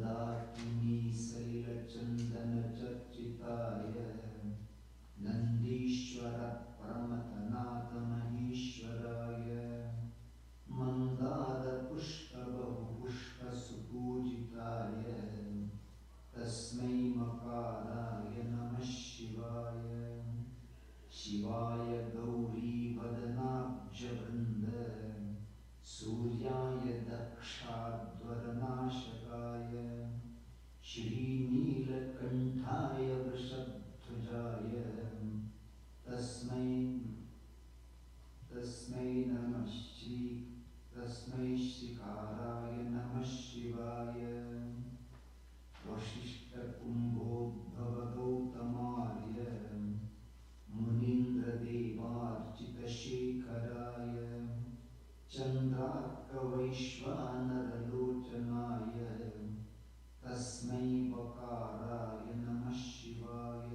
मंदाकिनी सलिलचंदन चर्चिताय नंदीश्वर परमतनाथ महेश्वराय मंदार पुष्प बहुपुष्प सुपूजिताय तस्मै मकाराय नमः शिवाय शिवाय गौरी वदनाब्जवृन्द सूर्याय दक्षाध्वरनाशकाय श्रीनीलकण्ठाय वृषध्वजाय तस्मै श्रीकाराय नमः शिवाय वशिष्ठकुम्भोद्भव गौतमार्य मुनीन्द्रदेवार्चितशेखराय चन्द्रार्कवैश्वानरलोचनाय तस्मै वकाराय नमः शिवाय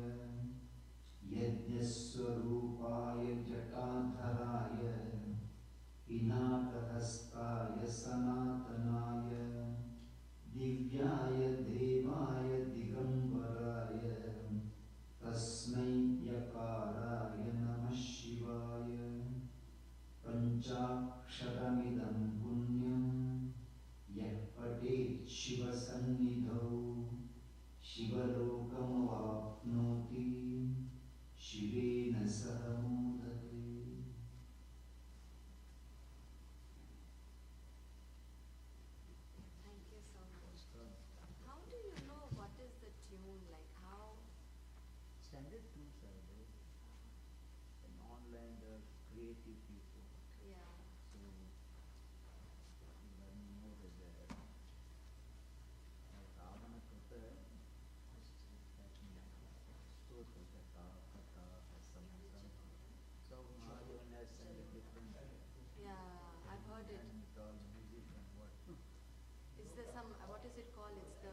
यज्ञस्वरूपाय जटाधराय पिनाकहस्ताय सनातनाय दिव्याय देवाय दिगंबराय तस्मै यकाराय नमः शिवाय पंचाक्षरमिदं पुण्यं यः पठेत् शिवसन्निधौ शिवलोकमवाप्नोति शिवेन सह मोदते। Thank you so much. How do you know what is the tune? Like how? Standard tunes are there. And online, the creative people. Yeah. So, learn more is there. Ravana Kata, stores like Kata, Samasa. So, Mahadevan has sent a different. Yeah, I've heard it. And all music and what. Is there some, what is it called? It's the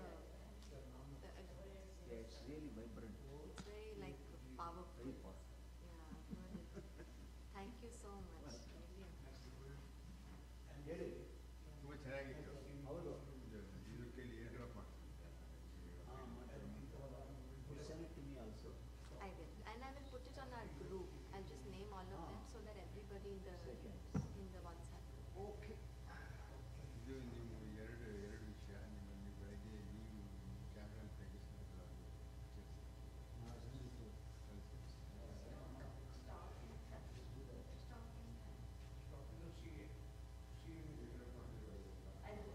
Yeah, it's really vibrant. it's very like powerful. Very powerful. Yeah, I've heard it. Thank you so much. Really appreciate it. ತುಂಬ ಚೆನ್ನಾಗಿತ್ತು. ಹೌದು. ಇದಕ್ಕೆ airdrop ಮಾಡ್ತೀನಿ. Send it to me also. I will. And I will put it on our group. I'll just name all of them so that everybody in the WhatsApp group. Okay. ಇದು ನೀವು ಎರಡು ವಿಷಯ ನಿಮ್ಮಲ್ಲಿ ಬೆಳಗ್ಗೆ ನೀವು camera ತೆಗೆಸ್ಕೊಂಡು I will.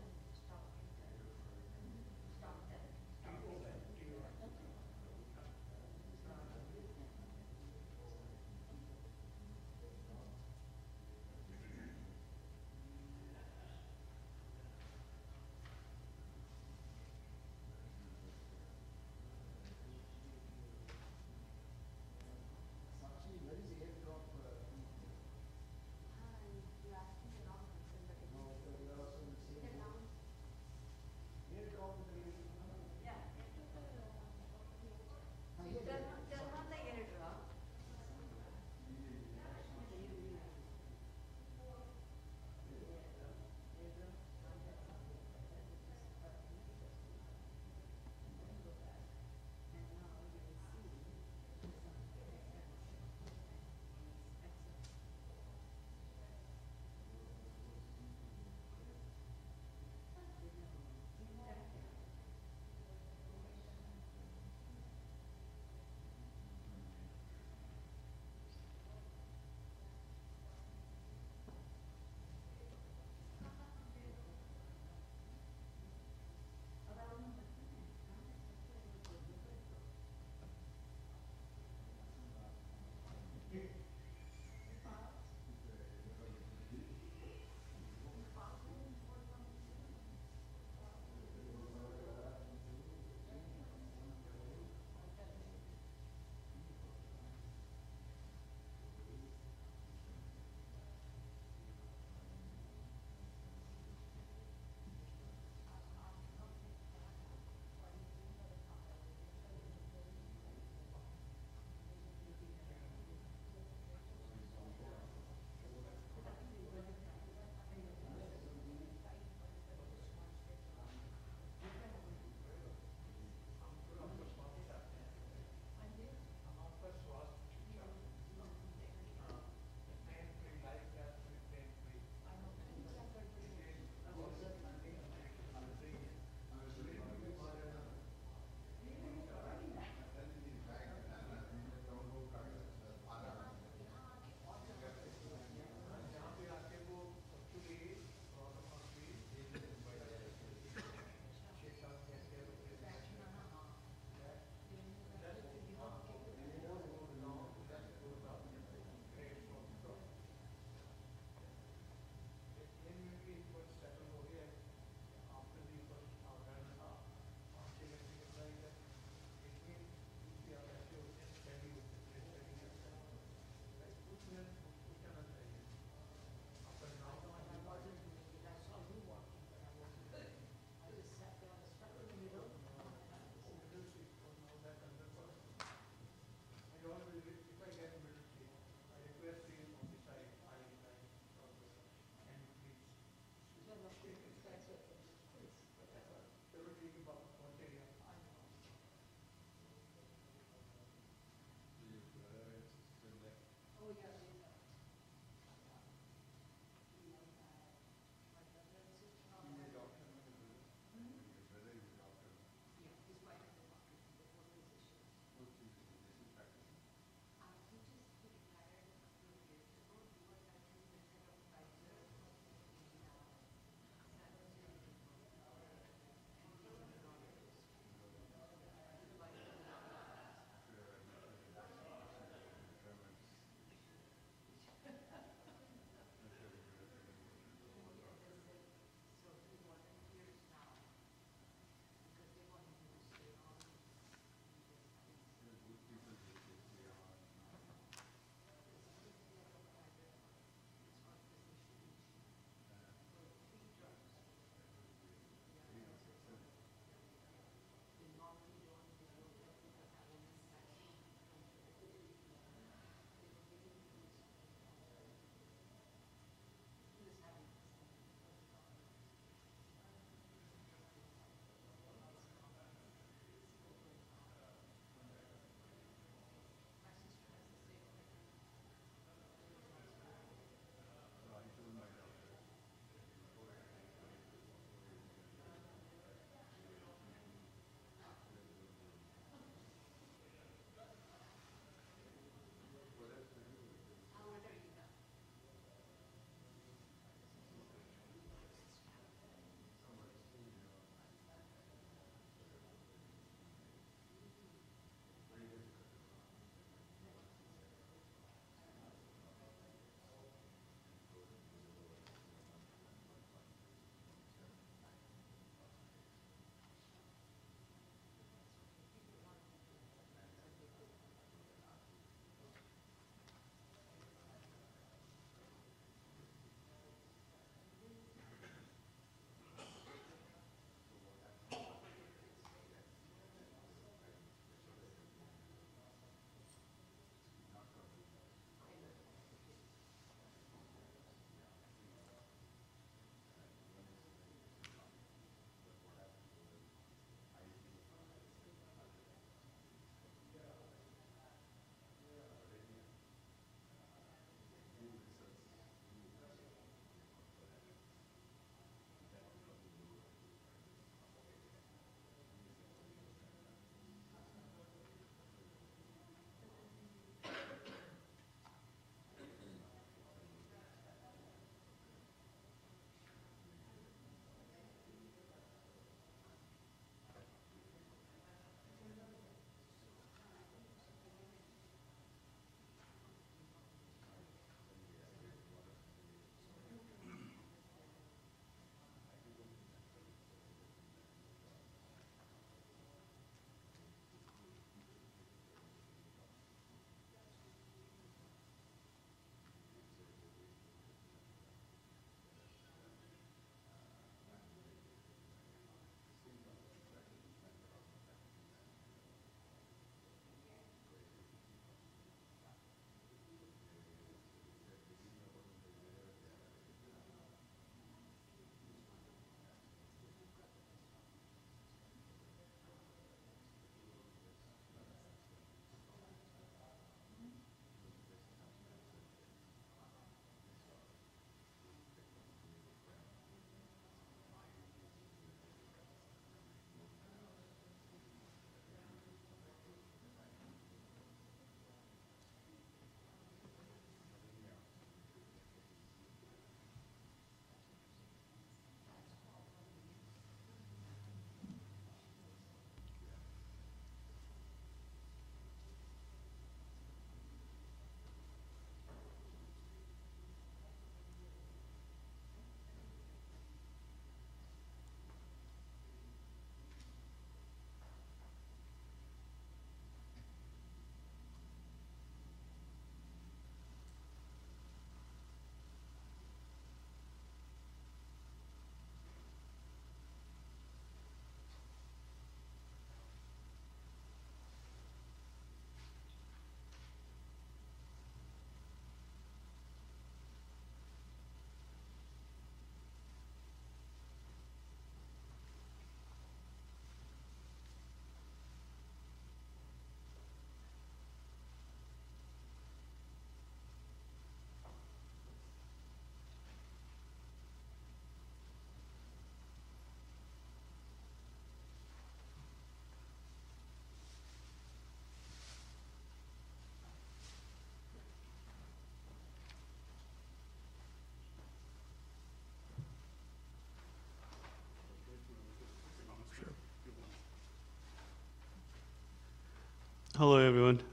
Hello everyone.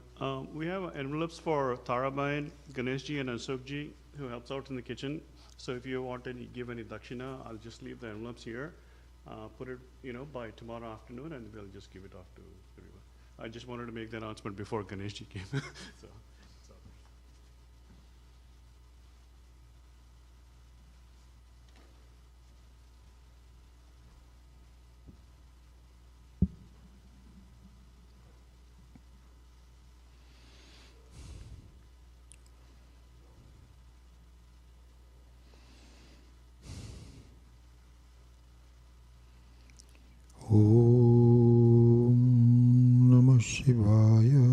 We have envelopes for Tarabain, Ganeshji and Asokji who helps out in the kitchen. So if you want to give any dakshina, I'll just leave the envelopes here. Put it, by tomorrow afternoon and we'll just give it off to everyone. I just wanted to make the announcement before Ganeshji came. So. Om Namah Shivaya.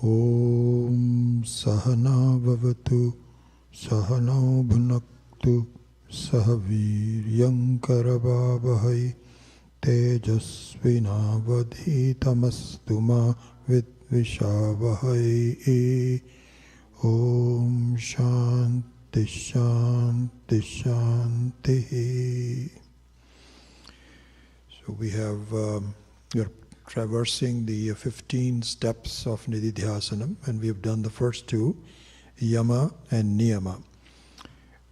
Om Sahana Bhavatu Sahana Bhunaktu Sahaviryam Karavavahai Tejasvinavadhitamastu ma Vidvishavahai. Om Shanti Shanti Shanti. So we are traversing the 15 steps of Nididhyasanam, and we have done the first two, Yama and Niyama.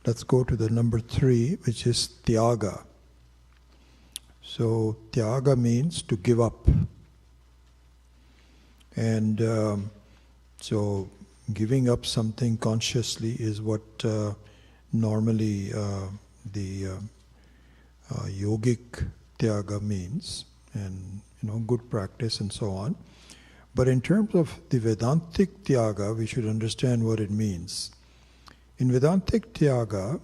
Let's go to the number 3, which is Tyaga. So Tyaga means to give up. And so giving up something consciously is what normally the yogic Tyaga means, and good practice and so on. But in terms of the Vedantic Tyaga, we should understand what it means. In Vedantic Tyaga,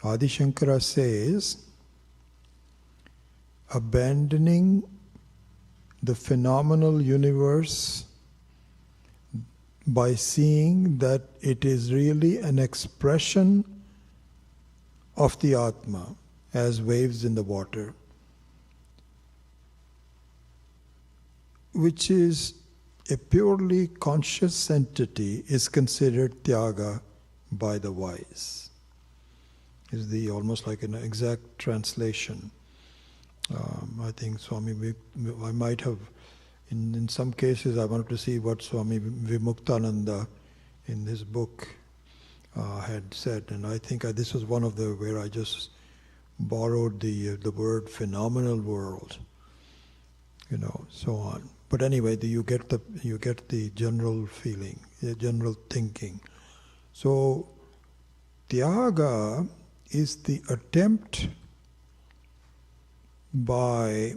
Adi Sankara says, abandoning the phenomenal universe by seeing that it is really an expression of the Atma as waves in the water, which is a purely conscious entity, is considered Tyaga by the wise. Is the almost like an exact translation. I think Swami, I might have, in some cases I wanted to see what Swami Vimuktananda in his book had said, and I think this was one of the where I just borrowed the word phenomenal world, so on. But anyway, you get the general feeling, the general thinking. So Tyaga is the attempt by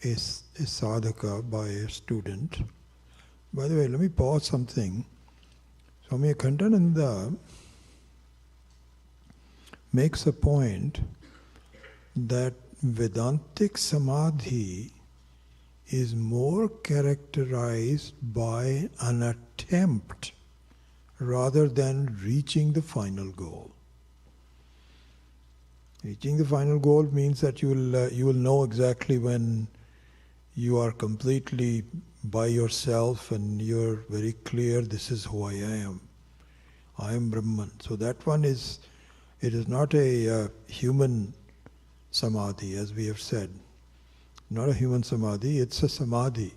a sadhaka, by a student. By the way, let me pause something. Swami Akhandananda makes a point that Vedantic Samadhi is more characterized by an attempt rather than reaching the final goal. Reaching the final goal means that you will know exactly when you are completely by yourself and you're very clear, this is who I am. I am Brahman. So that one it is not a human samadhi, as we have said. Not a human samadhi, it's a samadhi.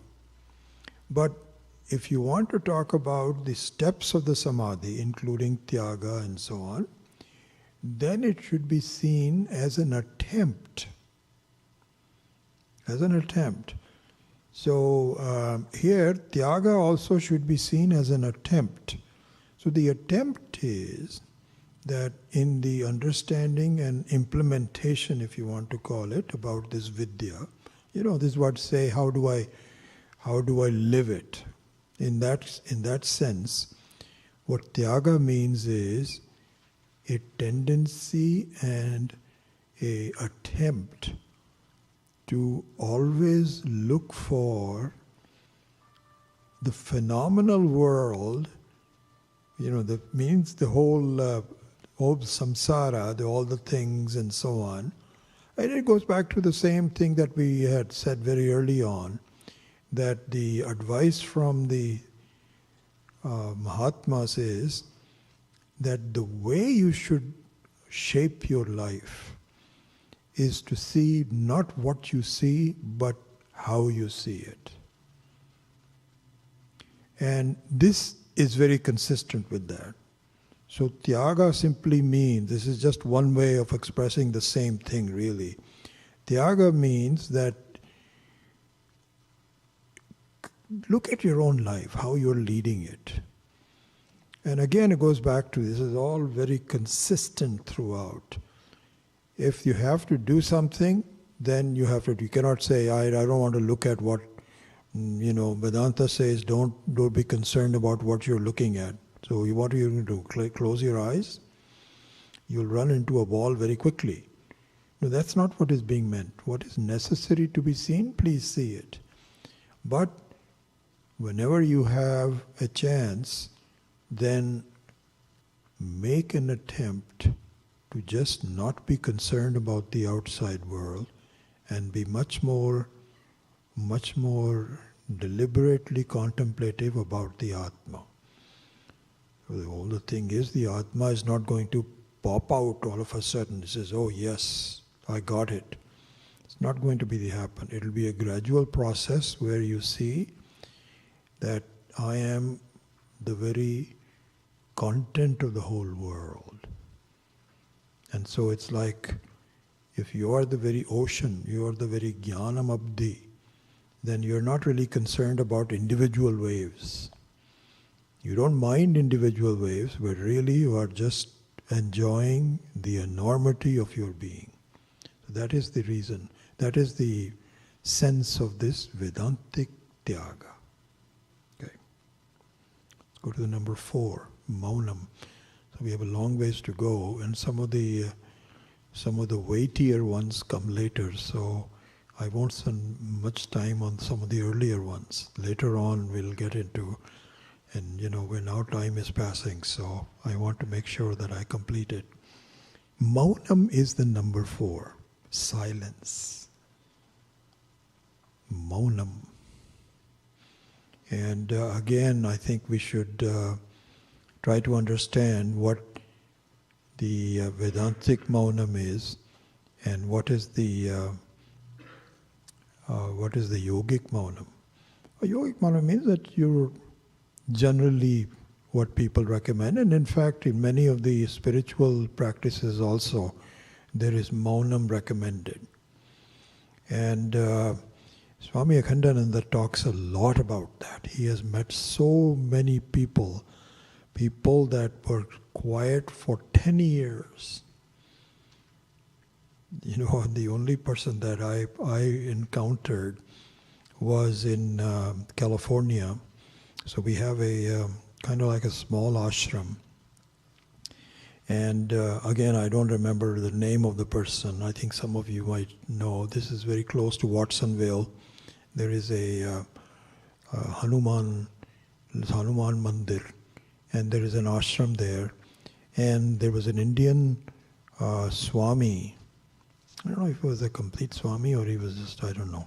But if you want to talk about the steps of the samadhi, including Tyaga and so on, then it should be seen as an attempt. As an attempt. So here, Tyaga also should be seen as an attempt. So the attempt is that in the understanding and implementation, if you want to call it, about this vidya, this is what say, how do I live it? In that sense, what Tyaga means is a tendency and a attempt to always look for the phenomenal world, that means the whole samsara, all the things and so on. And it goes back to the same thing that we had said very early on, that the advice from the Mahatmas is that the way you should shape your life is to see not what you see, but how you see it. And this is very consistent with that. So Tyaga simply means, this is just one way of expressing the same thing really. Tyaga means that look at your own life, how you're leading it. And again, it goes back to this is all very consistent throughout. If you have to do something, then you have to. You cannot say, I don't want to look at what, Vedanta says, don't be concerned about what you're looking at. So what are you going to do? Close your eyes? You'll run into a wall very quickly. No, that's not what is being meant. What is necessary to be seen, please see it. But whenever you have a chance, then make an attempt to just not be concerned about the outside world and be much more deliberately contemplative about the Atma. So the whole thing is the Atma is not going to pop out all of a sudden. It says, oh yes, I got it. It's not going to be happen. It will be a gradual process where you see that I am the very content of the whole world. And so it's like, if you are the very ocean, you are the very Jnanam Abdi, then you're not really concerned about individual waves. You don't mind individual waves, but really you are just enjoying the enormity of your being. So that is the reason, that is the sense of this Vedantic Tyaga. Okay. Let's go to the number 4, Maunam. So we have a long ways to go, and some of the weightier ones come later, so I won't spend much time on some of the earlier ones. Later on we'll get into, and when now time is passing, so I want to make sure that I complete it. Maunam is the number 4, silence. Maunam. And again, I think we should try to understand what the Vedantic Maunam is, and what is the yogic Maunam. A yogic Maunam means that you're generally what people recommend, and in fact in many of the spiritual practices also there is Maunam recommended. And Swami Akhandananda talks a lot about that. He has met so many people that were quiet for 10 years. The only person that I encountered was in California. So we have a kind of like a small ashram. And again, I don't remember the name of the person. I think some of you might know. This is very close to Watsonville. There is a Hanuman Mandir, and there is an ashram there. And there was an Indian Swami. I don't know if he was a complete Swami or he was just, I don't know.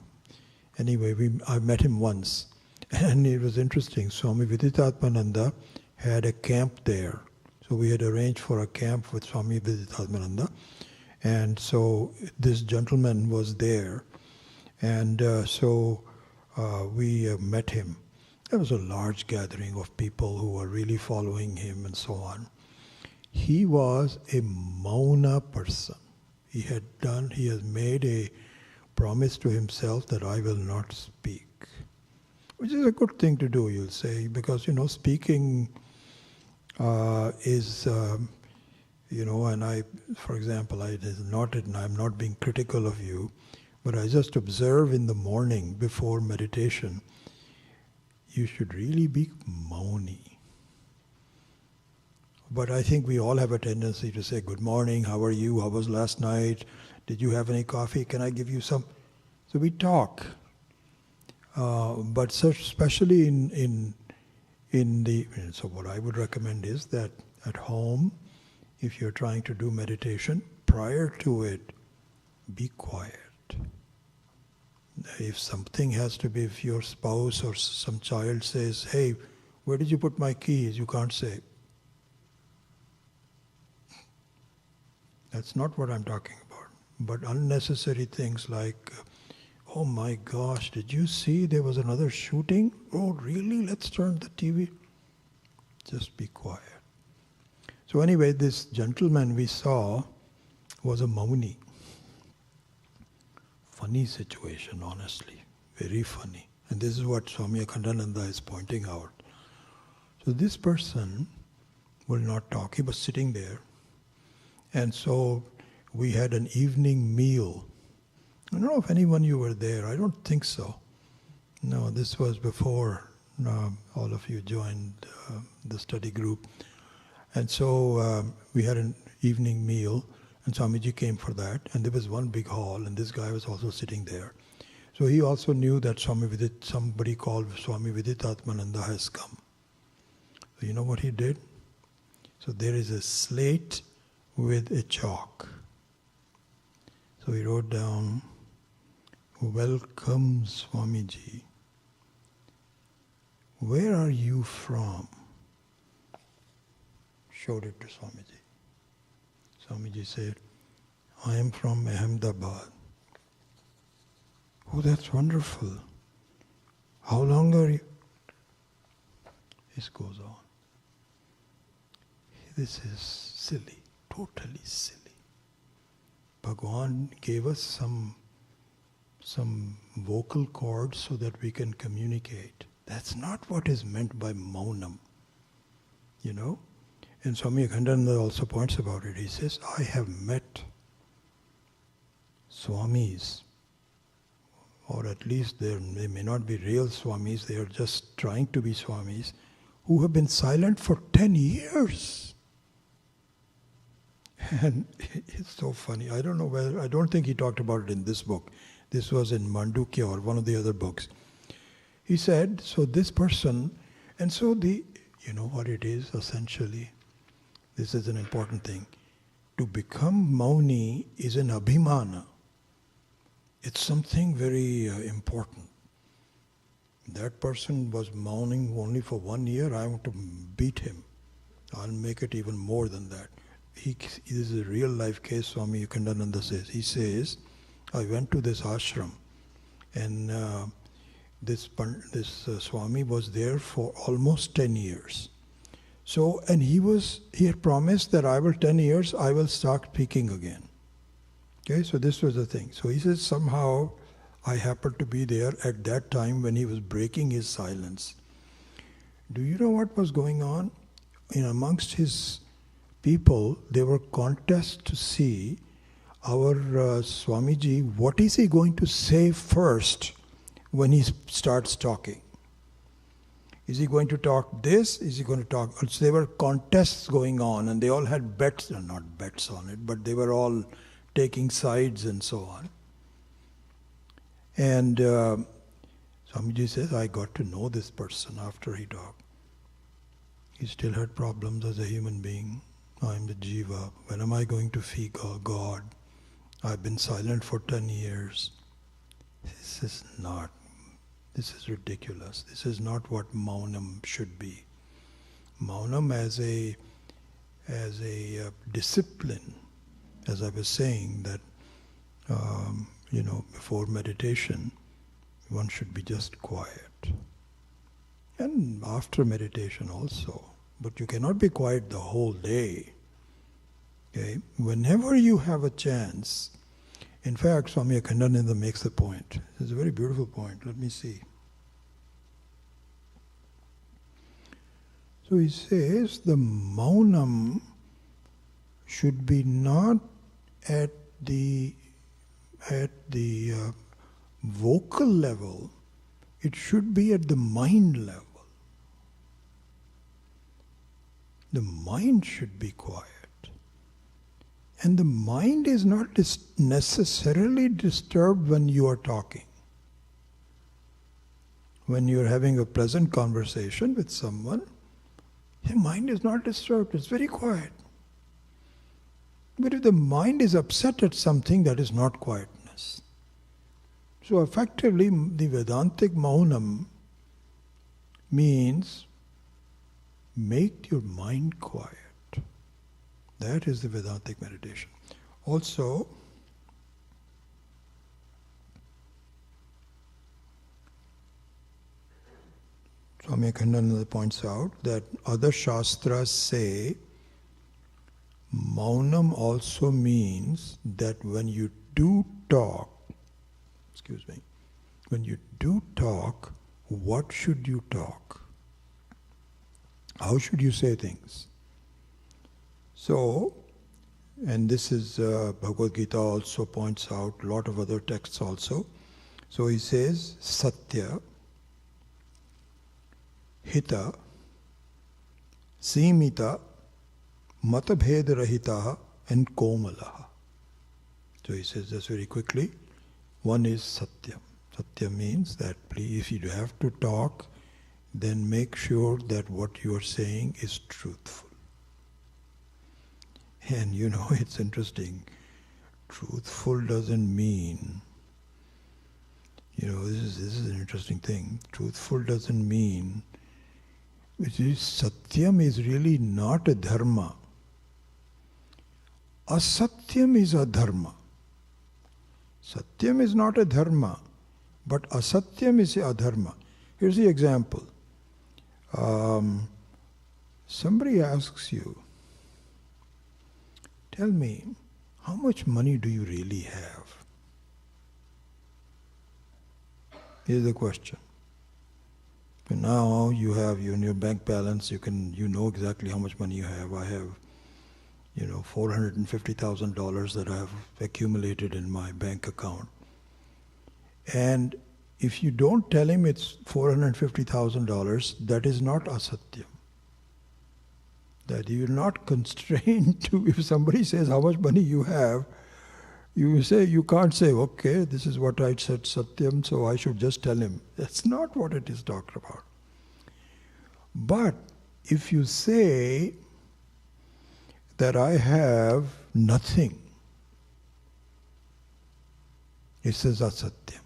Anyway, I met him once. And it was interesting. Swami Viditatmananda had a camp there. So we had arranged for a camp with Swami Viditatmananda. And so this gentleman was there. And so we met him. There was a large gathering of people who were really following him and so on. He was a Mauna person. He has made a promise to himself that I will not speak. Which is a good thing to do, you'll say, because, speaking is, and I, for example, I'm not being critical of you, but I just observe in the morning before meditation, you should really be mauni. But I think we all have a tendency to say, good morning, how are you, how was last night, did you have any coffee, can I give you some? So we talk. But especially so what I would recommend is that at home, if you're trying to do meditation, prior to it, be quiet. If something has to be, if your spouse or some child says, hey, where did you put my keys? You can't say. That's not what I'm talking about. But unnecessary things like, oh my gosh, did you see there was another shooting? Oh really? Let's turn the TV. Just be quiet. So anyway, this gentleman we saw was a Mauni. Funny situation, honestly. Very funny. And this is what Swami Akhandananda is pointing out. So this person will not talk. He was sitting there. And so we had an evening meal. I don't know if anyone you were there. I don't think so. No, this was before all of you joined the study group. And so we had an evening meal, and Swamiji came for that. And there was one big hall, and this guy was also sitting there. So he also knew that somebody called Swami Viditatmananda has come. So you know what he did? So there is a slate with a chalk. So he wrote down, "Welcome Swamiji. Where are you from?" Showed it to Swamiji. Swamiji said, "I am from Ahmedabad." "Oh, that's wonderful. How long are you?" This goes on. This is silly, totally silly. Bhagwan gave us some vocal cords so that we can communicate. That's not what is meant by maunam. You know? And Swami Akhandananda also points about it. He says, I have met Swamis, or at least they may not be real Swamis, they are just trying to be Swamis, who have been silent for 10 years. And it's so funny. I don't know whether, I don't think he talked about it in this book. This was in Mandukya or one of the other books. He said, so this person, and so you know what it is essentially? This is an important thing. To become Mauni is an abhimana. It's something very important. That person was Mauning only for 1 year, I want to beat him. I'll make it even more than that. This is a real life case, Swami Akhandananda says. He says, I went to this ashram and this Swami was there for almost 10 years. So, and he had promised that I will 10 years, I will start speaking again. Okay, so this was the thing. So he says, somehow I happened to be there at that time when he was breaking his silence. Do you know what was going on? Amongst his people, there were contests to see our Swamiji, what is he going to say first when he starts talking? Is he going to talk this? Is he going to talk? So there were contests going on and they all had bets, not bets on it, but they were all taking sides and so on. And Swamiji says, I got to know this person after he talked. He still had problems as a human being. I'm the jiva. When am I going to see God? I've been silent for 10 years. This is ridiculous. This is not what Maunam should be. Maunam as a discipline, as I was saying, that before meditation, one should be just quiet. And after meditation also. But you cannot be quiet the whole day. Okay? Whenever you have a chance, in fact, Swami Akhandananda makes the point. It's a very beautiful point. Let me see. So he says the maunam should be not at the vocal level, it should be at the mind level. The mind should be quiet. And the mind is not necessarily disturbed when you are talking. When you are having a pleasant conversation with someone, your mind is not disturbed, it's very quiet. But if the mind is upset at something, that is not quietness. So effectively, the Vedantic Maunam means make your mind quiet. That is the Vedantic meditation. Also, Swami Akhandananda points out that other Shastras say Maunam also means that when you do talk, when you do talk, what should you talk? How should you say things? So, and this is Bhagavad Gita also points out, a lot of other texts also. So he says, Satya, Hita, Simita, Matabheda Rahita, and Komalaha. So he says this very quickly. One is Satya. Satya means that please, if you have to talk, then make sure that what you are saying is truthful. And you know, it's interesting. Truthful doesn't mean, you know, this is an interesting thing. Truthful doesn't mean, which is, Satyam is really not a dharma. Asatyam is a dharma. Satyam is not a dharma, but asatyam is a dharma. Here's the example. Somebody asks you, tell me, how much money do you really have? Here's the question. Now you have in your bank balance, you know exactly how much money you have. I have, $450,000 that I have accumulated in my bank account. And if you don't tell him it's $450,000, that is not asatyam. That you are not constrained to, if somebody says how much money you have, you can't say, okay, this is what I said satyam, so I should just tell him. That's not what it is talked about. But if you say that I have nothing, it says asatyam.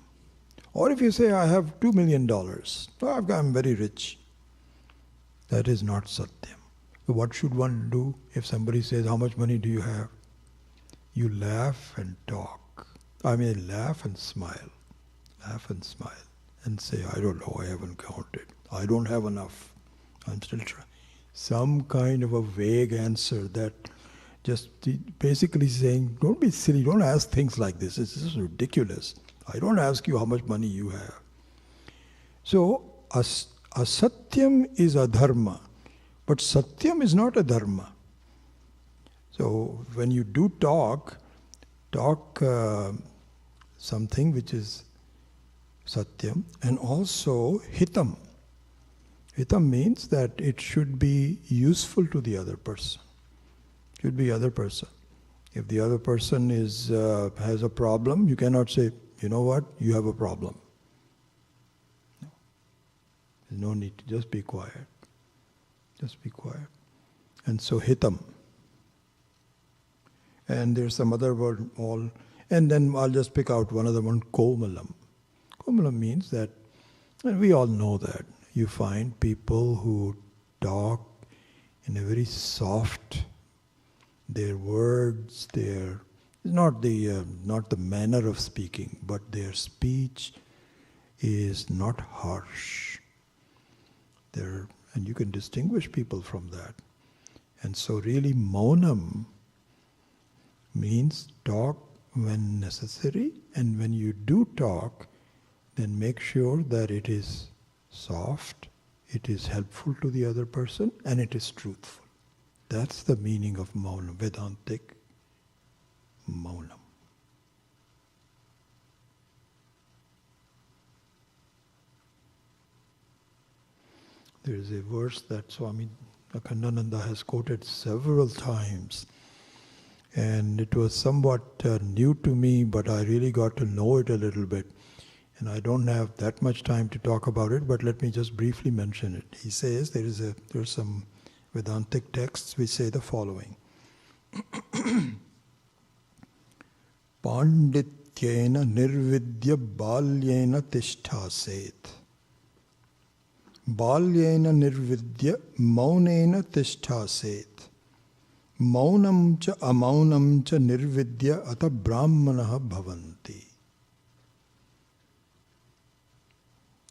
Or if you say I have $2 million, I'm very rich, that is not satyam. So what should one do if somebody says, how much money do you have? You laugh and talk. Laugh and smile. Laugh and smile. And say, I don't know, I haven't counted. I don't have enough. I'm still trying. Some kind of a vague answer that just basically saying, don't be silly, don't ask things like this. This is ridiculous. I don't ask you how much money you have. So, asatyam is a dharma, but satyam is not a dharma. So, when you do talk something which is satyam, and also hitam. Hitam means that it should be useful to the other person. Should be other person. If the other person has a problem, you cannot say, you know what, you have a problem. No. There's no need to just be quiet. Just be quiet. And so hitam. And there's some other word, and then I'll just pick out one other one, komalam. Komalam means that, and we all know that, you find people who talk in a very soft, their words, not the manner of speaking, but their speech is not harsh. And you can distinguish people from that. And so really maunam means talk when necessary, and when you do talk, then make sure that it is soft, it is helpful to the other person, and it is truthful. That's the meaning of maunam, Vedantic maunam. There is a verse that Swami Akhandananda has quoted several times, and it was somewhat new to me, but I really got to know it a little bit. And I don't have that much time to talk about it, but let me just briefly mention it. He says there are some Vedantic texts which say the following. Pandityena nirvidya balyena tishtaset. Balyena nirvidya maunena tishtaset. Maunam cha amaunam cha nirvidya ata brahmanaha bhavanti.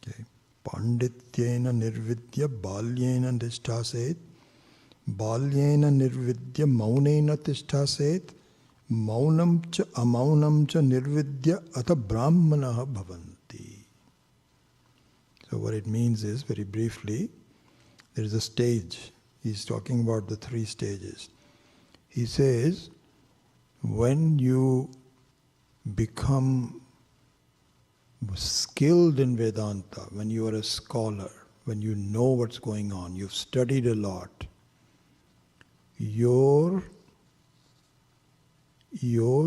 Okay. Pandityena nirvidya balyena tishtaset, balyena nirvidya maunena tishtaset, maunam cha amaunam cha nirvidya ata brahmanaha bhavanti. So what it means is, very briefly, there is a stage. He's talking about the 3 stages. He says, when you become skilled in Vedanta, when you are a scholar, when you know what's going on, you've studied a lot, your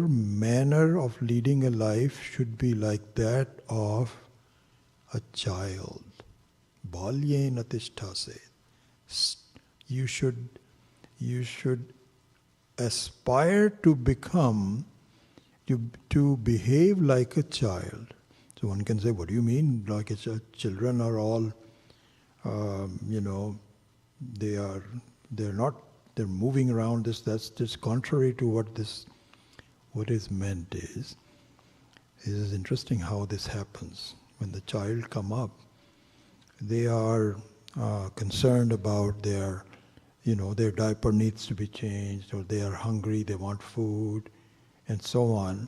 manner of leading a life should be like that of a child. Balyena tishtase. You should aspire to become, to behave like a child. So one can say, what do you mean? Like children are all, they're moving around this. That's just contrary to what is meant is. It is interesting how this happens. When the child come up, they are concerned about their diaper needs to be changed, or they are hungry, they want food, and so on.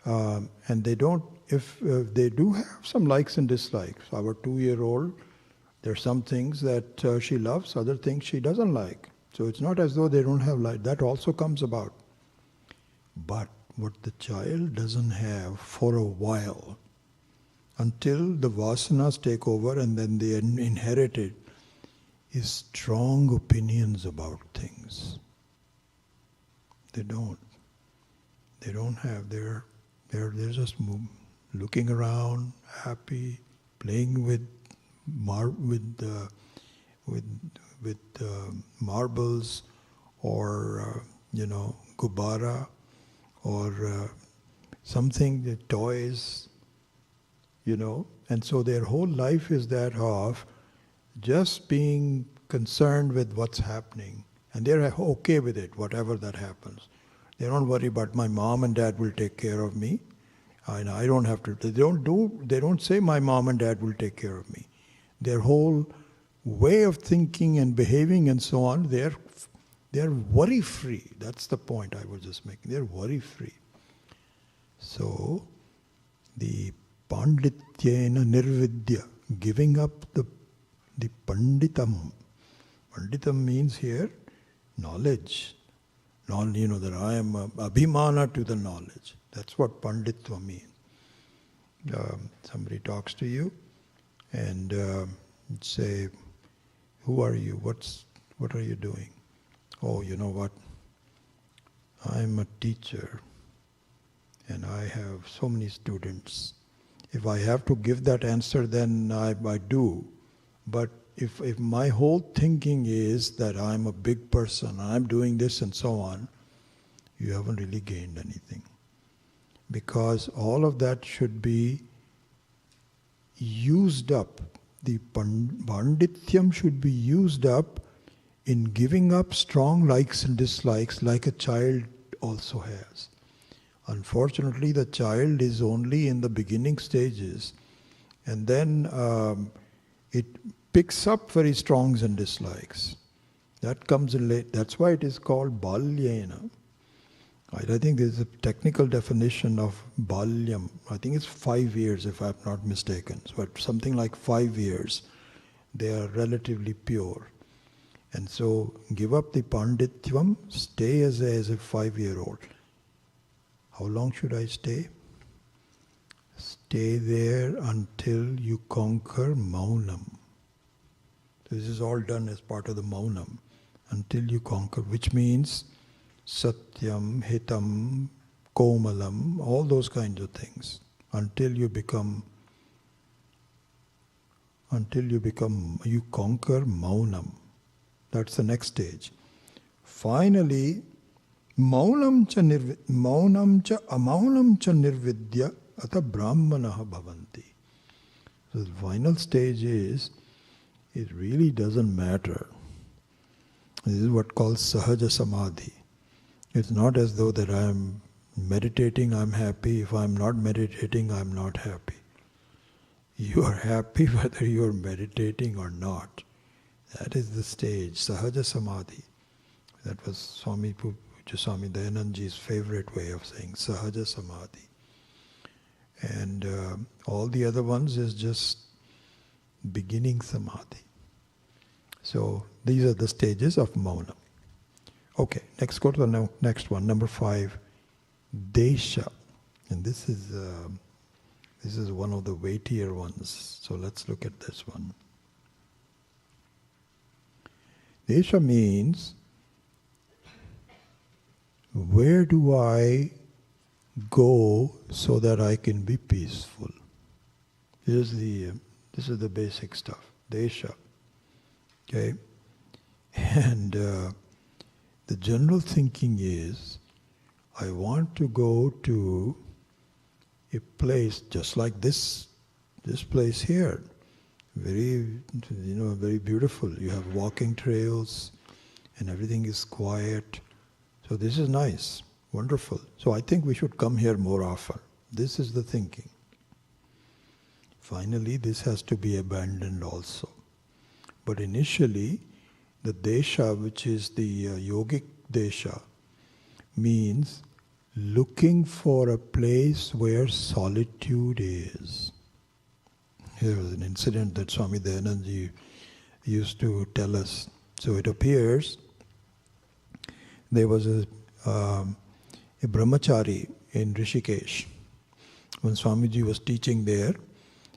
And they don't, if they do have some likes and dislikes. Our 2-year-old, there are some things that she loves, other things she doesn't like. So it's not as though they don't have like, that also comes about. But what the child doesn't have for a while, until the vasanas take over and then they inherit it, is strong opinions about things. They don't have, they're just looking around, happy, playing with marbles, or gubara, or something, the toys, and so their whole life is that of just being concerned with what's happening, and they're okay with it, whatever that happens. They don't worry about my mom and dad will take care of me, and I don't have to. They don't say my mom and dad will take care of me. Their whole way of thinking and behaving and so on, they're worry free. That's the point I was just making. They're worry free. So the pandityena nirvidya, giving up the panditam. Panditam means here knowledge. That I am abhimana to the knowledge. That's what panditva means. Somebody talks to you and say, who are you? What are you doing? Oh, you know what? I'm a teacher and I have so many students. If I have to give that answer, then I do. But if my whole thinking is that I'm a big person, I'm doing this and so on, you haven't really gained anything. Because all of that should be used up. The pandityam should be used up in giving up strong likes and dislikes like a child also has. Unfortunately, the child is only in the beginning stages, and then it picks up very strongs and dislikes. That comes in late. That's why it is called balyena. I think there is a technical definition of balyam. I think it's 5 years, if I'm not mistaken. So at something like 5 years, they are relatively pure. And so give up the pandityam, stay as a 5-year-old. How long should I stay? Stay there until you conquer maunam. So this is all done as part of the maunam. Until you conquer, which means satyam, hitam, komalam, all those kinds of things. Until you conquer maunam. That's the next stage. Finally, maunam cha amaunam cha nirvidya ata brahmanaha bhavanti. So the final stage is, it really doesn't matter. This is what calls sahaja samadhi. It's not as though that I am meditating, I'm happy. If I'm not meditating, I'm not happy. You are happy whether you are meditating or not. That is the stage, Sahaja Samadhi. That was Swami Dayananji's favorite way of saying Sahaja Samadhi. And all the other ones is just beginning Samadhi. So these are the stages of Mauna. Okay, next go to the next one, number 5, Desha. And this is one of the weightier ones. So let's look at this one. Desha means, where do I go so that I can be peaceful? This is the basic stuff. Desha. Okay? And the general thinking is, I want to go to a place just like this place here. Very beautiful. You have walking trails and everything is quiet. So this is nice, wonderful. So I think we should come here more often. This is the thinking. Finally, this has to be abandoned also. But initially, the desha, which is the yogic desha, means looking for a place where solitude is. Here was an incident that Swami Dayananji used to tell us. So it appears there was a brahmachari in Rishikesh. When Swamiji was teaching there,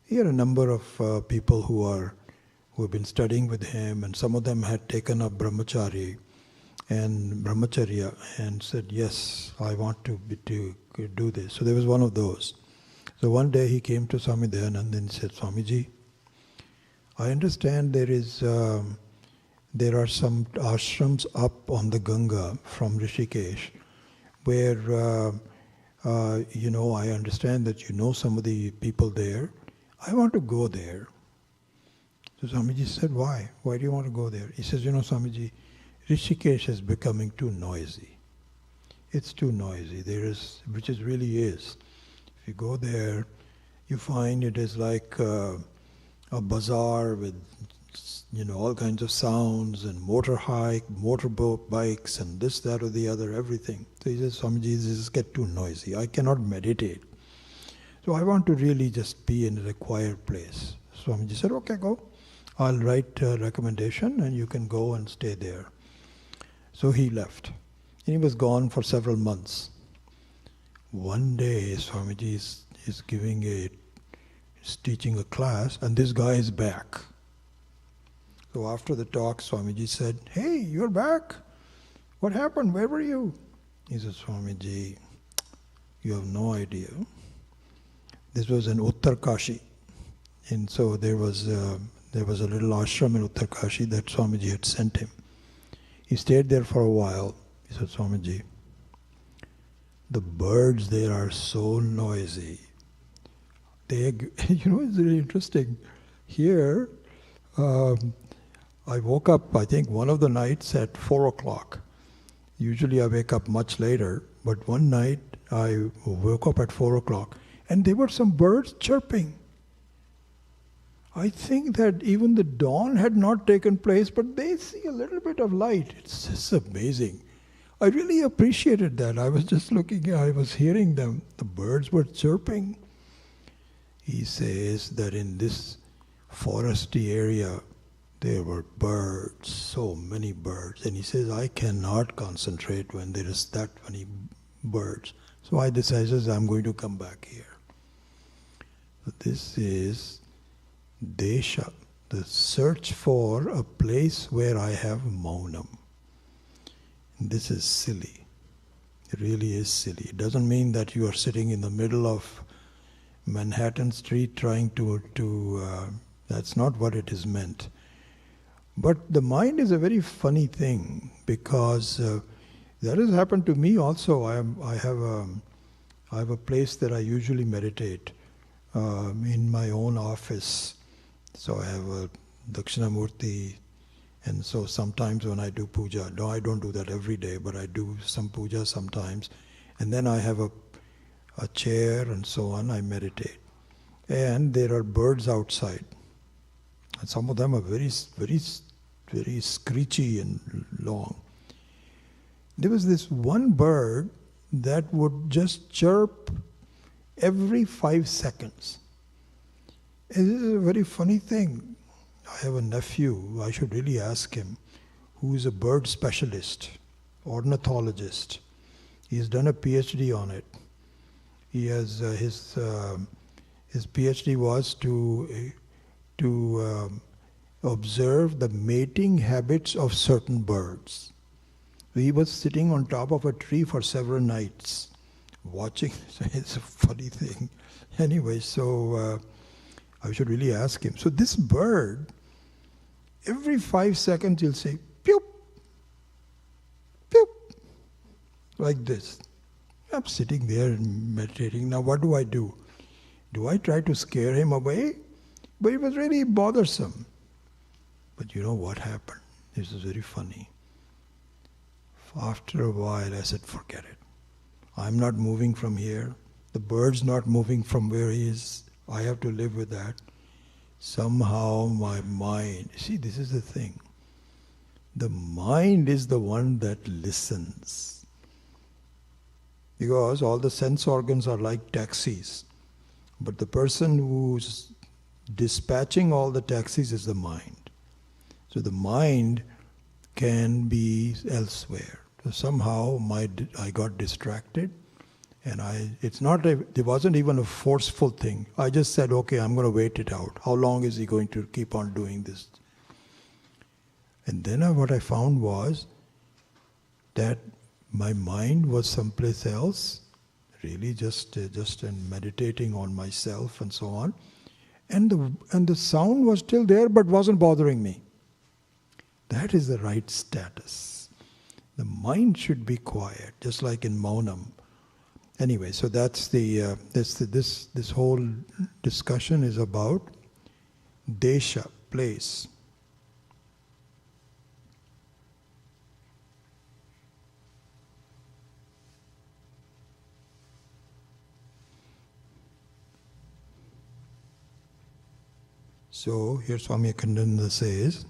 he had a number of people who have been studying with him, and some of them had taken up brahmacharya and said, yes, I want to do this. So there was one of those. So one day he came to Swami Dayananda and said, Swamiji, I understand there are some ashrams up on the Ganga from Rishikesh where, I understand that you know some of the people there. I want to go there. So Swamiji said, why? Why do you want to go there? He says, Swamiji, Rishikesh is becoming too noisy. It's too noisy. Which it really is. If you go there, you find it is like a bazaar with all kinds of sounds and motorboat bikes and this, that or the other, everything. So he says, Swamiji, this is get too noisy. I cannot meditate. So I want to really just be in a quiet place. Swamiji said, okay, go. I'll write a recommendation and you can go and stay there. So he left. And he was gone for several months. One day Swamiji is teaching a class and this guy is back. So after the talk, Swamiji said, hey, you're back. What happened? Where were you? He said, Swamiji, you have no idea. This was in Uttarkashi. And so there was a little ashram in Uttarkashi that Swamiji had sent him. He stayed there for a while. He said, Swamiji, the birds there are so noisy. It's really interesting. Here, I woke up, I think, one of the nights at 4 o'clock. Usually I wake up much later, but one night I woke up at 4 o'clock and there were some birds chirping. I think that even the dawn had not taken place, but they see a little bit of light. It's just amazing. I really appreciated that. I was just I was hearing them. The birds were chirping. He says that in this foresty area, there were birds, so many birds. And he says, I cannot concentrate when there is that many birds. So I decided I'm going to come back here. So this is Desha, the search for a place where I have maunam. And this is silly. It really is silly. It doesn't mean that you are sitting in the middle of Manhattan Street trying that's not what it is meant. But the mind is a very funny thing because that has happened to me also. I have a place that I usually meditate in my own office. So I have a Dakshinamurti, and so sometimes when I do puja, no, I don't do that every day, but I do some puja sometimes, and then I have a chair and so on, I meditate. and there are birds outside. And some of them are very, very, very screechy and long. There was this one bird that would just chirp every 5 seconds. And this is a very funny thing. I have a nephew, I should really ask him, who is a bird specialist, ornithologist. He's done a PhD on it. He has his PhD was to observe the mating habits of certain birds. He was sitting on top of a tree for several nights, watching. It's a funny thing. Anyway, so I should really ask him. So this bird, every 5 seconds he'll say, pew, pew, like this. I'm sitting there and meditating. Now what do? Do I try to scare him away? But it was really bothersome. But you know what happened? This is very funny. After a while I said, forget it. I'm not moving from here. The bird's not moving from where he is. I have to live with that. Somehow my mind, see, this is the thing. The mind is the one that listens. Because all the sense organs are like taxis. But the person who's dispatching all the taxis is the mind. So the mind can be elsewhere. So somehow I got distracted, and there wasn't even a forceful thing. I just said, okay, I'm going to wait it out. How long is he going to keep on doing this? And then what I found was that my mind was someplace else, really just in meditating on myself and so on. And the sound was still there but wasn't bothering me. That is the right status. The mind should be quiet, just like in Maunam. Anyway, so that's this whole discussion is about desha, place. So here Swami Akhandananda says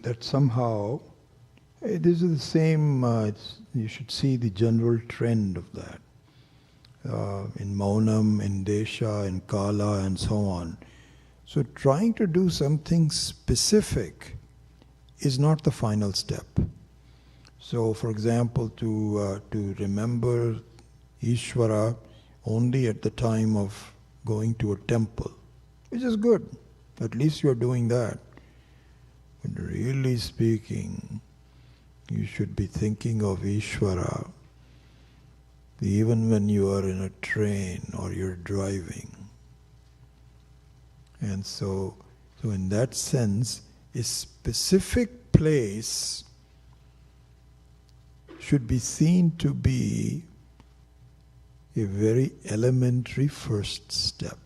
that somehow, this is the same, you should see the general trend of that. In Maunam, in Desha, in Kala and so on. So trying to do something specific is not the final step. So for example, to remember Ishvara only at the time of going to a temple, which is good. At least you are doing that. But really speaking, you should be thinking of Ishvara even when you are in a train or you're driving. And so in that sense, a specific place should be seen to be a very elementary first step.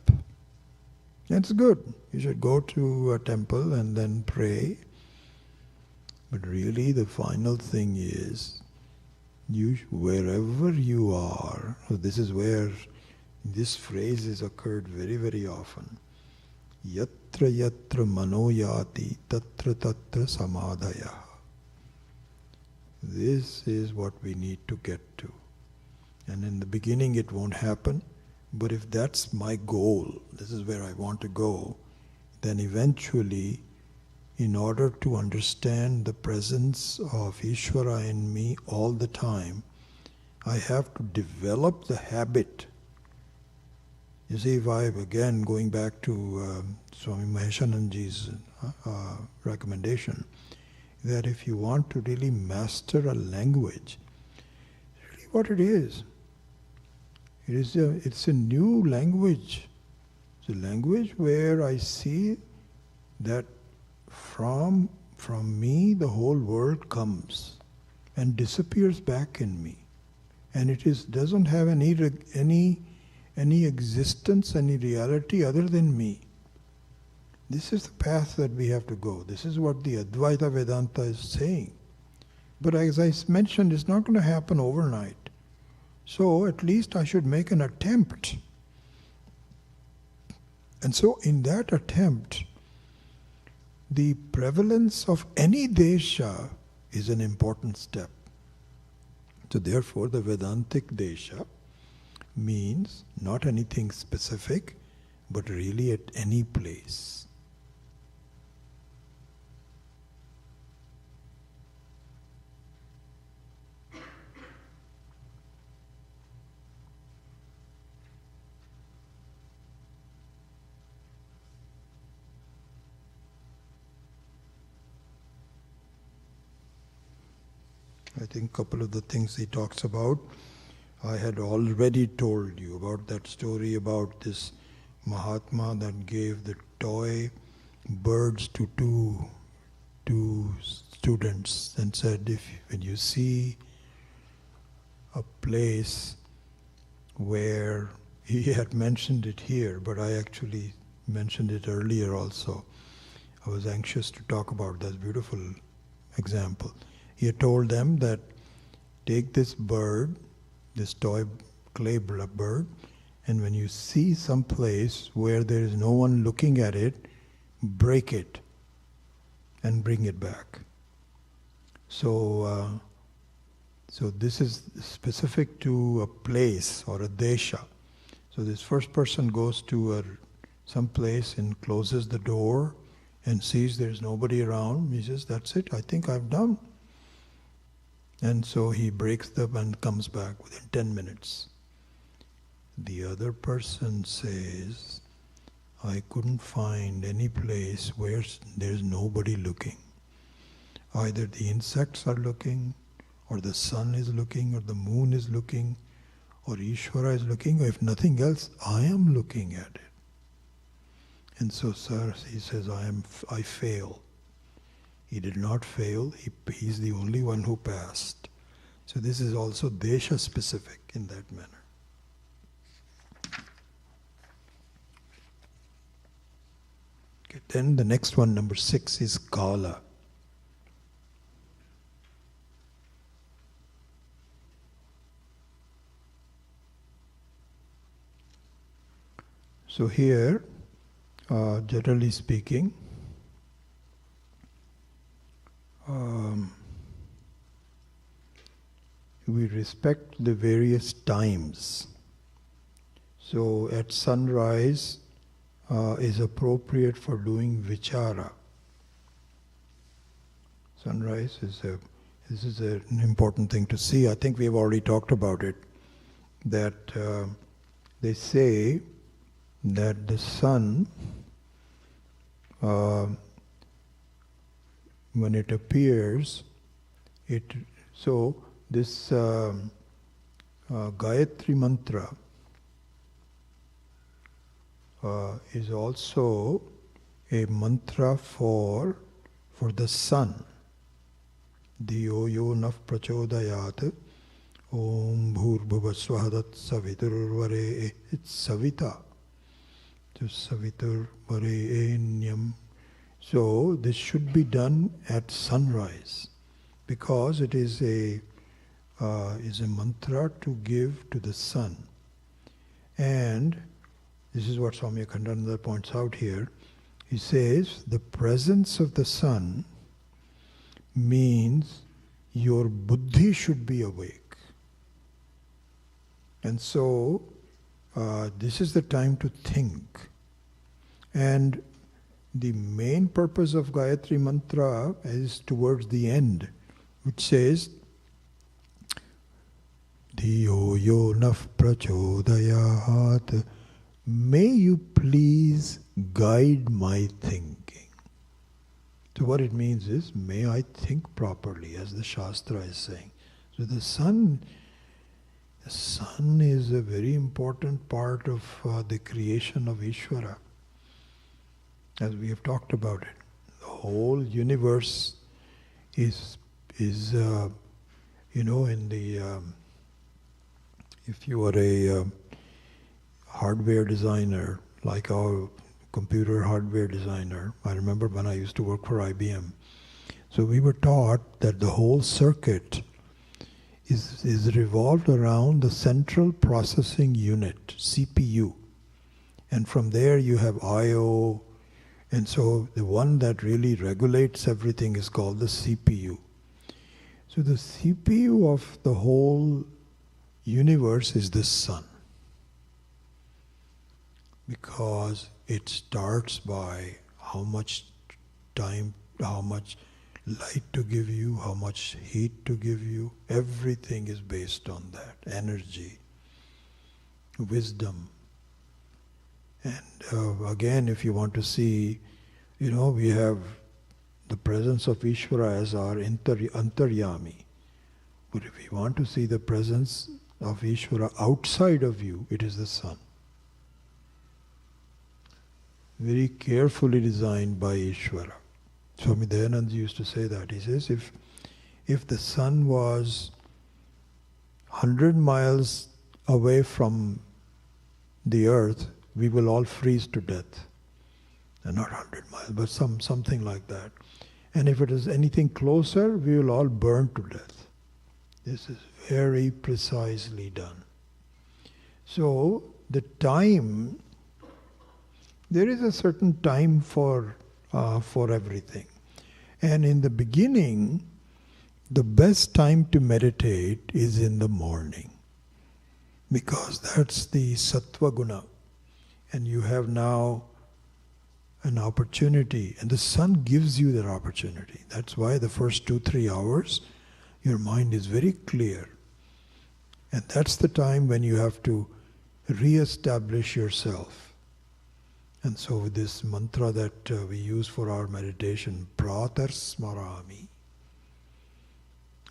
That's good. You should go to a temple and then pray. But really the final thing is, wherever you are, this is where this phrase is occurred very, very often. Yatra yatra manoyati tatra tatra samadhaya. This is what we need to get to. And in the beginning it won't happen, but if that's my goal, this is where I want to go, then eventually, in order to understand the presence of Ishvara in me all the time, I have to develop the habit. You see, if I, again, going back to Swami Maheshanandaji's recommendation, that if you want to really master a language, really what it is, it's a new language. It's a language where I see that from me the whole world comes and disappears back in me, and it doesn't have any existence, any reality other than me. This is the path that we have to go. This is what the Advaita Vedanta is saying. But as I mentioned, it's not going to happen overnight. So at least I should make an attempt. And so in that attempt, the prevalence of any desha is an important step. So therefore the Vedantic desha means not anything specific, but really at any place. I think a couple of the things he talks about, I had already told you about that story about this Mahatma that gave the toy birds to two students and said, when you see a place where, he had mentioned it here, but I actually mentioned it earlier also. I was anxious to talk about that beautiful example. He had told them that take this bird, this toy clay bird, and when you see some place where there is no one looking at it, break it and bring it back. So this is specific to a place or a desha. So this first person goes to some place and closes the door and sees there's nobody around. He says, that's it, I think I've done. And so he breaks them and comes back within 10 minutes. The other person says, I couldn't find any place where there's nobody looking. Either the insects are looking, or the sun is looking, or the moon is looking, or Ishvara is looking, or if nothing else, I am looking at it. And so, sir, he says, I fail. He did not fail, he's the only one who passed. So this is also desha specific in that manner. Okay, then the next one, number 6, is kala. So here, generally speaking, we respect the various times. So at sunrise is appropriate for doing vichara. Sunrise this is an important thing to see. I think we've already talked about it, that they say that the sun, when it appears, this Gayatri mantra is also a mantra for the sun. Diyo yo naf prachodayat om bhurbhuva swahadat savitur it's savita. Just savitur varenyam. So this should be done at sunrise, because it is a mantra to give to the sun. And this is what Swami Akhandananda points out here. He says the presence of the sun means your buddhi should be awake. And so this is the time to think. And the main purpose of Gayatri Mantra is towards the end, which says, Dhiyo yo naf prachodayat, may you please guide my thinking. So what it means is, may I think properly, as the Shastra is saying. So the sun is a very important part of the creation of Ishvara, as we have talked about it. The whole universe is in the, if you are a hardware designer, like our computer hardware designer, I remember when I used to work for IBM. So we were taught that the whole circuit is revolved around the central processing unit, CPU. And from there you have I/O, and so the one that really regulates everything is called the CPU. So the CPU of the whole universe is the sun. Because it starts by how much time, how much light to give you, how much heat to give you. Everything is based on that. Energy, wisdom. And again, if you want to see, we have the presence of Ishvara as our antaryami. But if you want to see the presence of Ishvara outside of you, it is the sun. Very carefully designed by Ishvara. Swami Dayananda used to say that. He says, if the sun was 100 miles away from the earth, we will all freeze to death. And not 100 miles, but something like that. And if it is anything closer, we will all burn to death. This is very precisely done. So, the time, there is a certain time for everything. And in the beginning, the best time to meditate is in the morning. Because that's the sattva guna. And you have now an opportunity, and the sun gives you that opportunity. That's why the first 2-3 hours, your mind is very clear. And that's the time when you have to re-establish yourself. And so with this mantra that we use for our meditation, pratar smarami,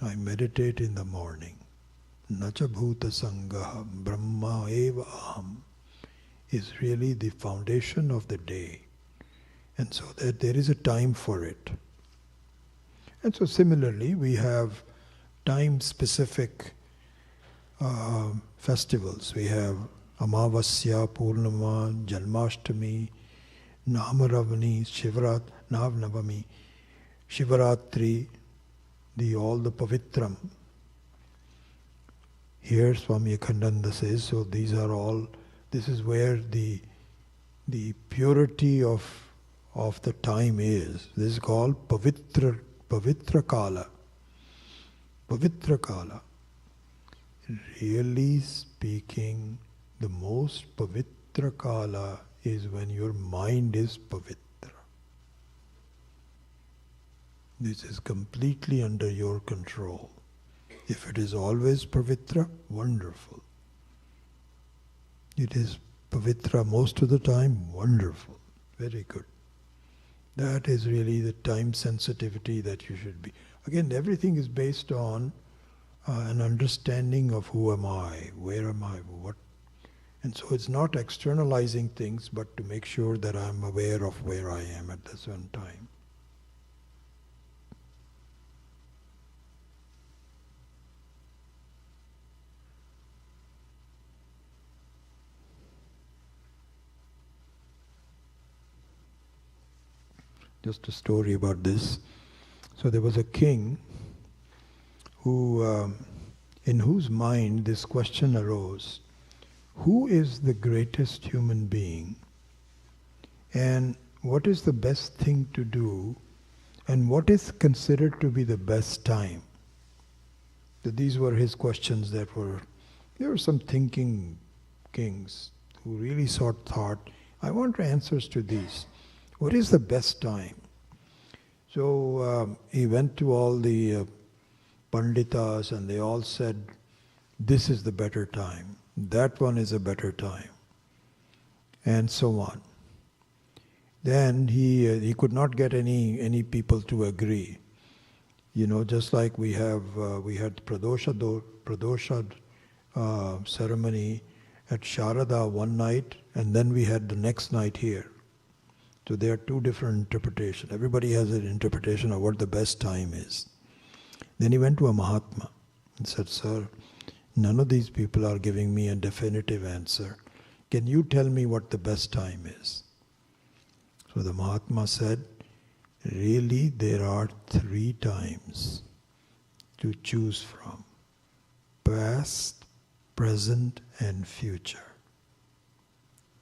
I meditate in the morning. Nacha bhuta sangaha brahma eva aham is really the foundation of the day. And so that there is a time for it. And so similarly, we have time-specific festivals. We have Amavasya, Purnama, Janmashtami, Namaravani, Navnavami, Shivaratri, all the Pavitram. Here Swami Akhandananda says, so these are all, this is where the purity of the time is. This is called Pavitra Kala. Pavitra Kala. Really speaking, the most Pavitra Kala is when your mind is Pavitra. This is completely under your control. If it is always Pavitra, wonderful. It is Pavitra most of the time, wonderful. Very good. That is really the time sensitivity that you should be. Again, everything is based on an understanding of who am I, where am I, what. And so it's not externalizing things, but to make sure that I'm aware of where I am at this one time. Just a story about this. So there was a king who, in whose mind this question arose: who is the greatest human being? And what is the best thing to do? And what is considered to be the best time? So these were his questions there were some thinking kings who really thought, I want answers to these. What is the best time? So he went to all the Panditas and they all said, this is the better time. That one is a better time. And so on. Then he could not get any people to agree. Just like we had Pradosha ceremony at Sharada one night, and then we had the next night here. So there are two different interpretations. Everybody has an interpretation of what the best time is. Then he went to a Mahatma and said, sir, none of these people are giving me a definitive answer. Can you tell me what the best time is? So the Mahatma said, really there are 3 times to choose from. past, present and future.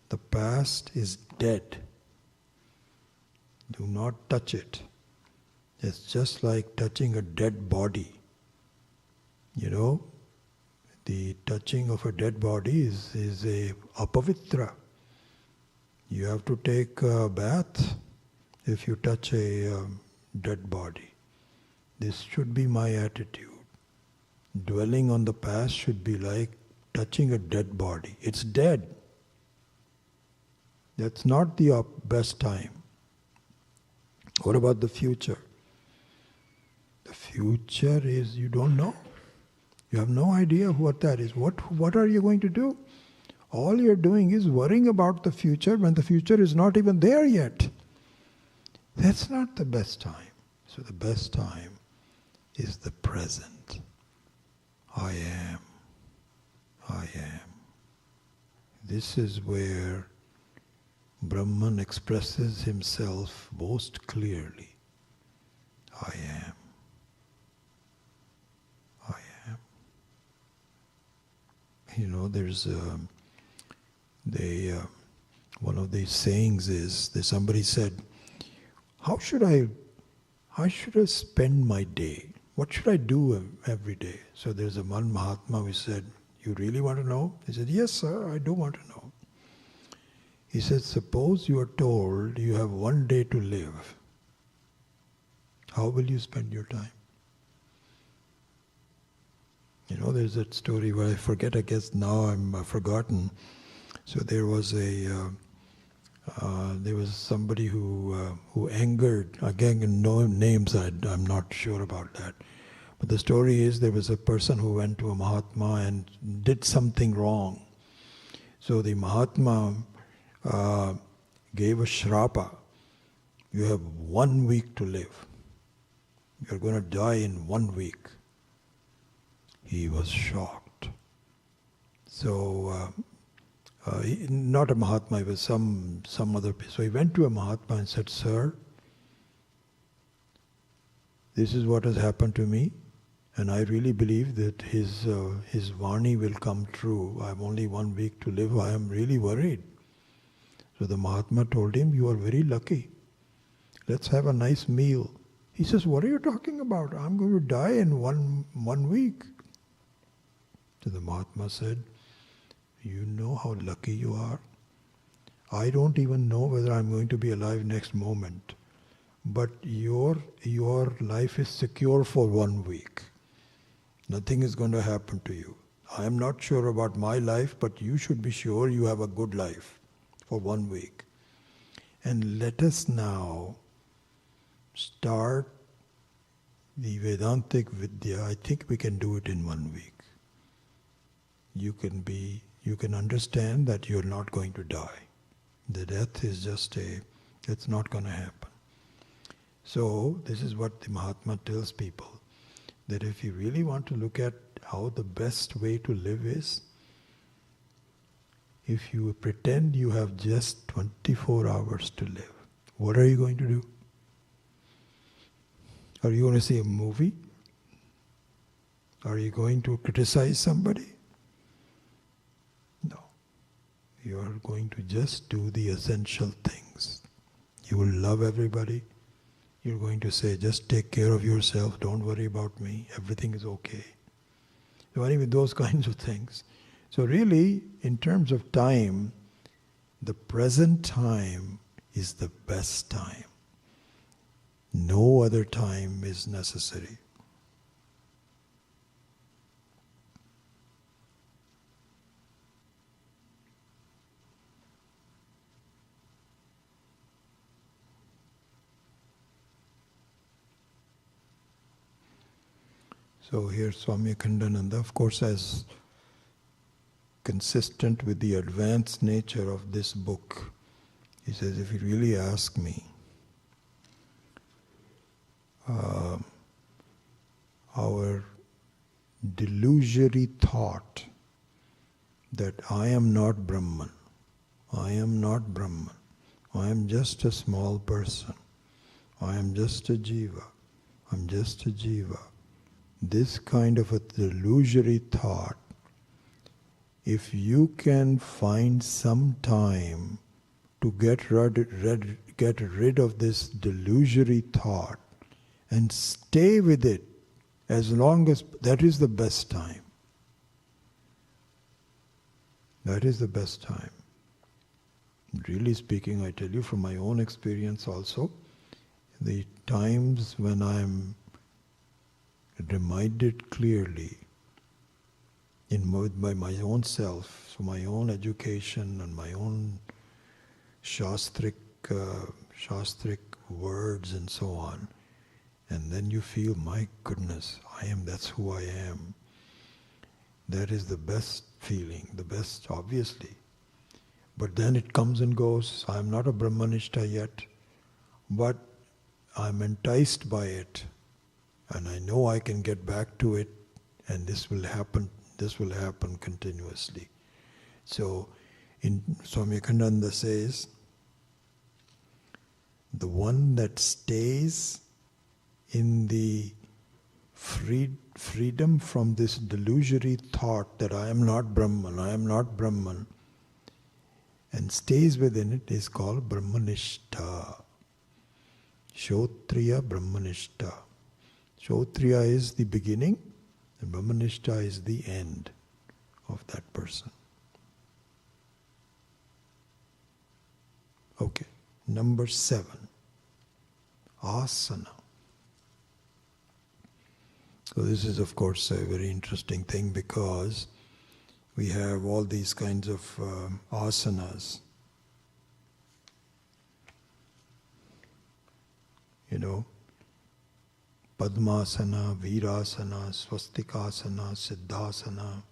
The past is dead. Do not touch it. It's just like touching a dead body. You know, the touching of a dead body is a apavitra. You have to take a bath if you touch a dead body. This should be my attitude. Dwelling on the past should be like touching a dead body. It's dead. That's not the best time. What about the future? The future is, you don't know. You have no idea what that is. What are you going to do? All you're doing is worrying about the future when the future is not even there yet. That's not the best time. So the best time is the present. I am. I am. This is where Brahman expresses himself most clearly. I am. I am. You know, there's one of these sayings is that somebody said, how should I spend my day? What should I do every day? So there's a one Mahatma who said, you really want to know? He said, yes sir, I do want to know. He said, suppose you are told you have one day to live. How will you spend your time? You know, there's that story where I forget, I guess now I'm forgotten. So there was somebody who angered, again no names, I'm not sure about that. But the story is there was a person who went to a Mahatma and did something wrong. So the Mahatma gave a shrapa. You have 1 week to live. You're going to die in 1 week. He was shocked. So, not a Mahatma, it was some other person. So he went to a Mahatma and said, sir, this is what has happened to me, and I really believe that his Vani will come true. I have only 1 week to live. I am really worried. So the Mahatma told him, you are very lucky. Let's have a nice meal. He says, what are you talking about? I'm going to die in one week. So the Mahatma said, you know how lucky you are? I don't even know whether I'm going to be alive next moment. But your life is secure for 1 week. Nothing is going to happen to you. I am not sure about my life, but you should be sure you have a good life for 1 week. And let us now start the Vedantic Vidya. I think we can do it in 1 week. You can understand that you're not going to die. The death is just it's not going to happen. So this is what the Mahatma tells people, that if you really want to look at how the best way to live is, if you pretend you have just 24 hours to live, what are you going to do? Are you going to see a movie? Are you going to criticize somebody? No. You are going to just do the essential things. You will love everybody. You're going to say, just take care of yourself, don't worry about me, everything is okay. So anyway, those kinds of things. So really, in terms of time, the present time is the best time. No other time is necessary. So here Swami Akhandananda, of course, as consistent with the advanced nature of this book, he says, if you really ask me, our delusory thought that I am not Brahman, I am not Brahman, I am just a small person, I am just a jiva, I'm just a jiva. this kind of a delusory thought, if you can find some time to get rid of this delusory thought and stay with it as long as, that is the best time. That is the best time. Really speaking, I tell you from my own experience also, the times when I'm reminded clearly by my own self, so my own education and my own shastric words and so on, and then you feel, my goodness, that's who I am. That is the best feeling, the best, obviously. But then it comes and goes. I'm not a Brahmanishta yet, but I'm enticed by it, and I know I can get back to it, and this will happen continuously. So, Swami Akhandananda says, the one that stays in the freedom from this delusory thought that I am not Brahman, and stays within it is called Brahmanishta. Shotriya Brahmanishta. Shotriya is the beginning, and Brahmanishta is the end of that person. Okay, number 7. Asana. So this is of course a very interesting thing because we have all these kinds of asanas. Padmasana, Virasana, Swastikasana, Siddhasana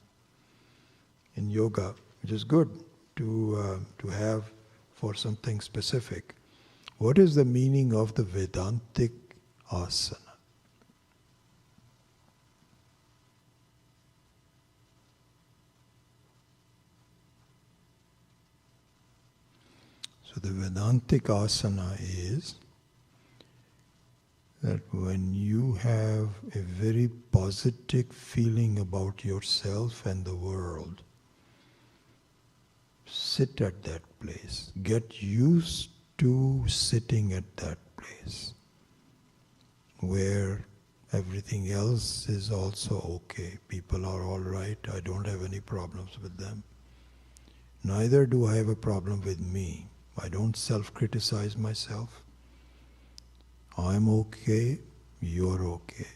in yoga, which is good to have for something specific. What is the meaning of the Vedantic asana? So the Vedantic asana is that when you have a very positive feeling about yourself and the world, sit at that place. Get used to sitting at that place where everything else is also okay. People are all right. I don't have any problems with them. Neither do I have a problem with me. I don't self-criticize myself. I'm okay, you're okay.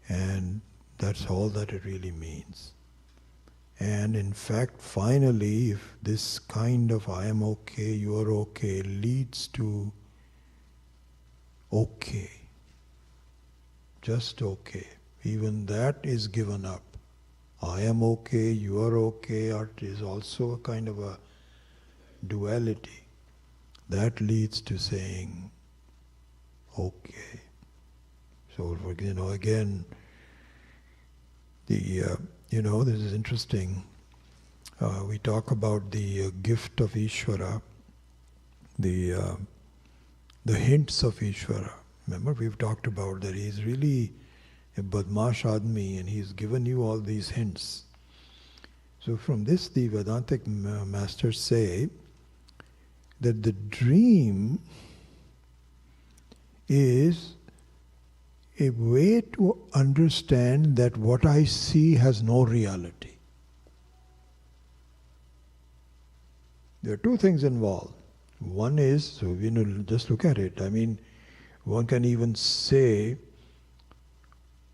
And that's all that it really means. And in fact, finally, if this kind of I am okay, you're okay leads to okay, just okay, even that is given up. I am okay, you are okay, is also a kind of a duality. That leads to saying okay. So, again, this is interesting. We talk about the gift of Ishvara, the hints of Ishvara. Remember, we've talked about that he's really a badmash admi and he's given you all these hints. So from this, the Vedantic masters say that the dream is a way to understand that what I see has no reality. There are two things involved. One is, so just look at it. I mean, one can even say,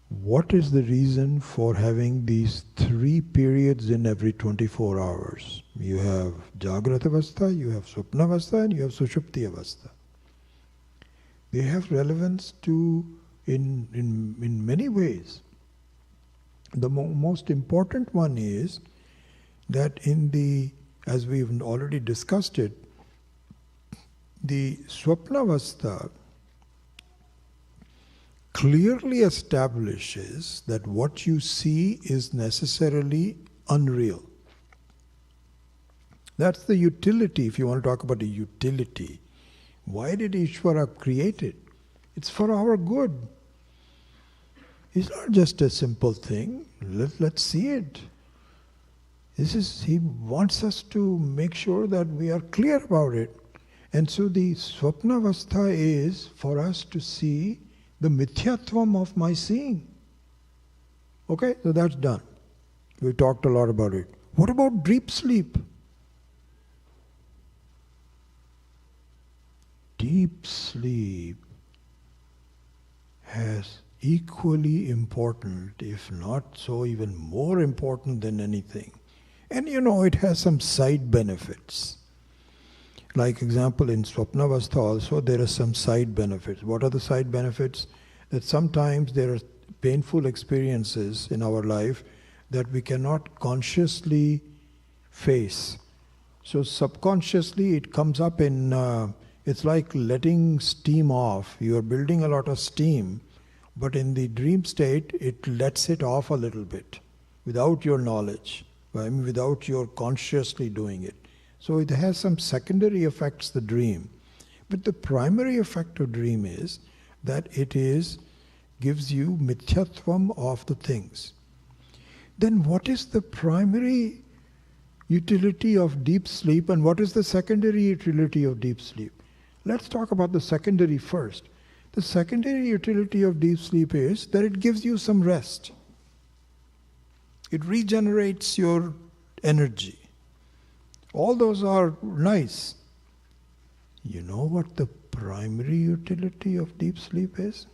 what is the reason for having these 3 periods in every 24 hours? You have Jagrata Avastha, you have Swapna Avastha, and you have Sushupti Avastha. They have relevance to in many ways. The most important one is that as we've already discussed it, the Swapna Avastha clearly establishes that what you see is necessarily unreal. That's the utility, if you want to talk about a utility. Why did Ishvara create it? It's for our good. It's not just a simple thing. Let's see it. He wants us to make sure that we are clear about it. And so the Swapnavastha is for us to see the mithyatvam of my seeing. Okay, so that's done. We talked a lot about it. What about deep sleep? Deep sleep has equally important, if not so even more important than anything. And it has some side benefits. Like example, in Swapnavastha also there are some side benefits. What are the side benefits? That sometimes there are painful experiences in our life that we cannot consciously face. So subconsciously it comes up in, it's like letting steam off. You are building a lot of steam, but in the dream state it lets it off a little bit without your knowledge, without your consciously doing it. So it has some secondary effects, the dream. But the primary effect of dream is that gives you mithyatvam of the things. Then what is the primary utility of deep sleep and what is the secondary utility of deep sleep? Let's talk about the secondary first. The secondary utility of deep sleep is that it gives you some rest. It regenerates your energy. All those are nice. You know what the primary utility of deep sleep is?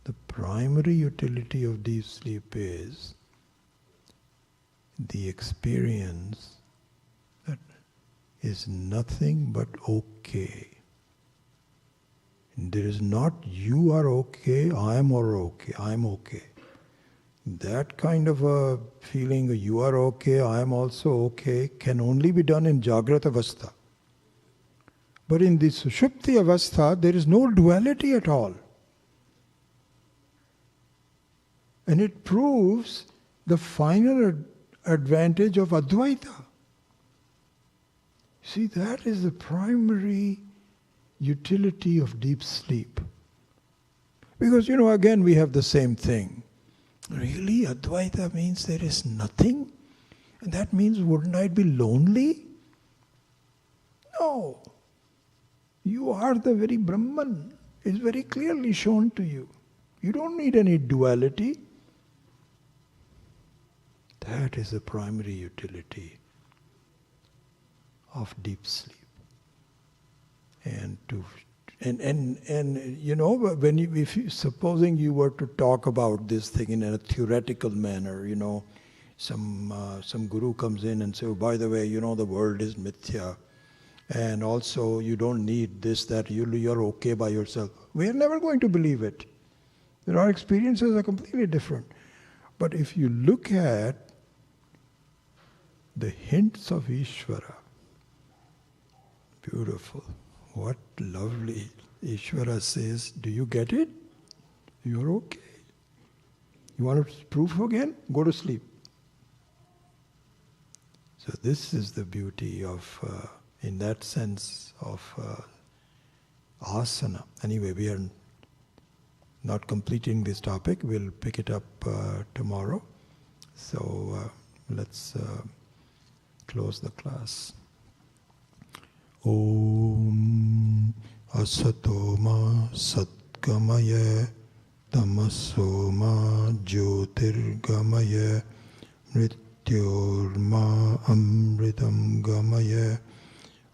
The primary utility of deep sleep is the experience that is nothing but okay. There is not you are okay, I am okay, I am okay. That kind of a feeling, you are okay, I am also okay, can only be done in Jagrata Avastha. But in the Sushupti Avastha, there is no duality at all. And it proves the final advantage of Advaita. See, that is the primary utility of deep sleep. Because, again we have the same thing. Really, Advaita means there is nothing? And that means wouldn't I be lonely? No. You are the very Brahman. It's very clearly shown to you. You don't need any duality. That is the primary utility of deep sleep. And supposing you were to talk about this thing in a theoretical manner, some guru comes in and says, oh, by the way, the world is mithya, and also you don't need this, that, you're okay by yourself. We are never going to believe it. Our experiences are completely different. But if you look at the hints of Ishvara, beautiful. What lovely. Ishvara says, do you get it? You're okay. You want proof again? Go to sleep. So this is the beauty of, in that sense, of asana. Anyway, we are not completing this topic. We'll pick it up tomorrow. So let's close the class. Om Asatoma Satgamaya Tamasoma Jyotirgamaya Mrityorma Amritam Gamaya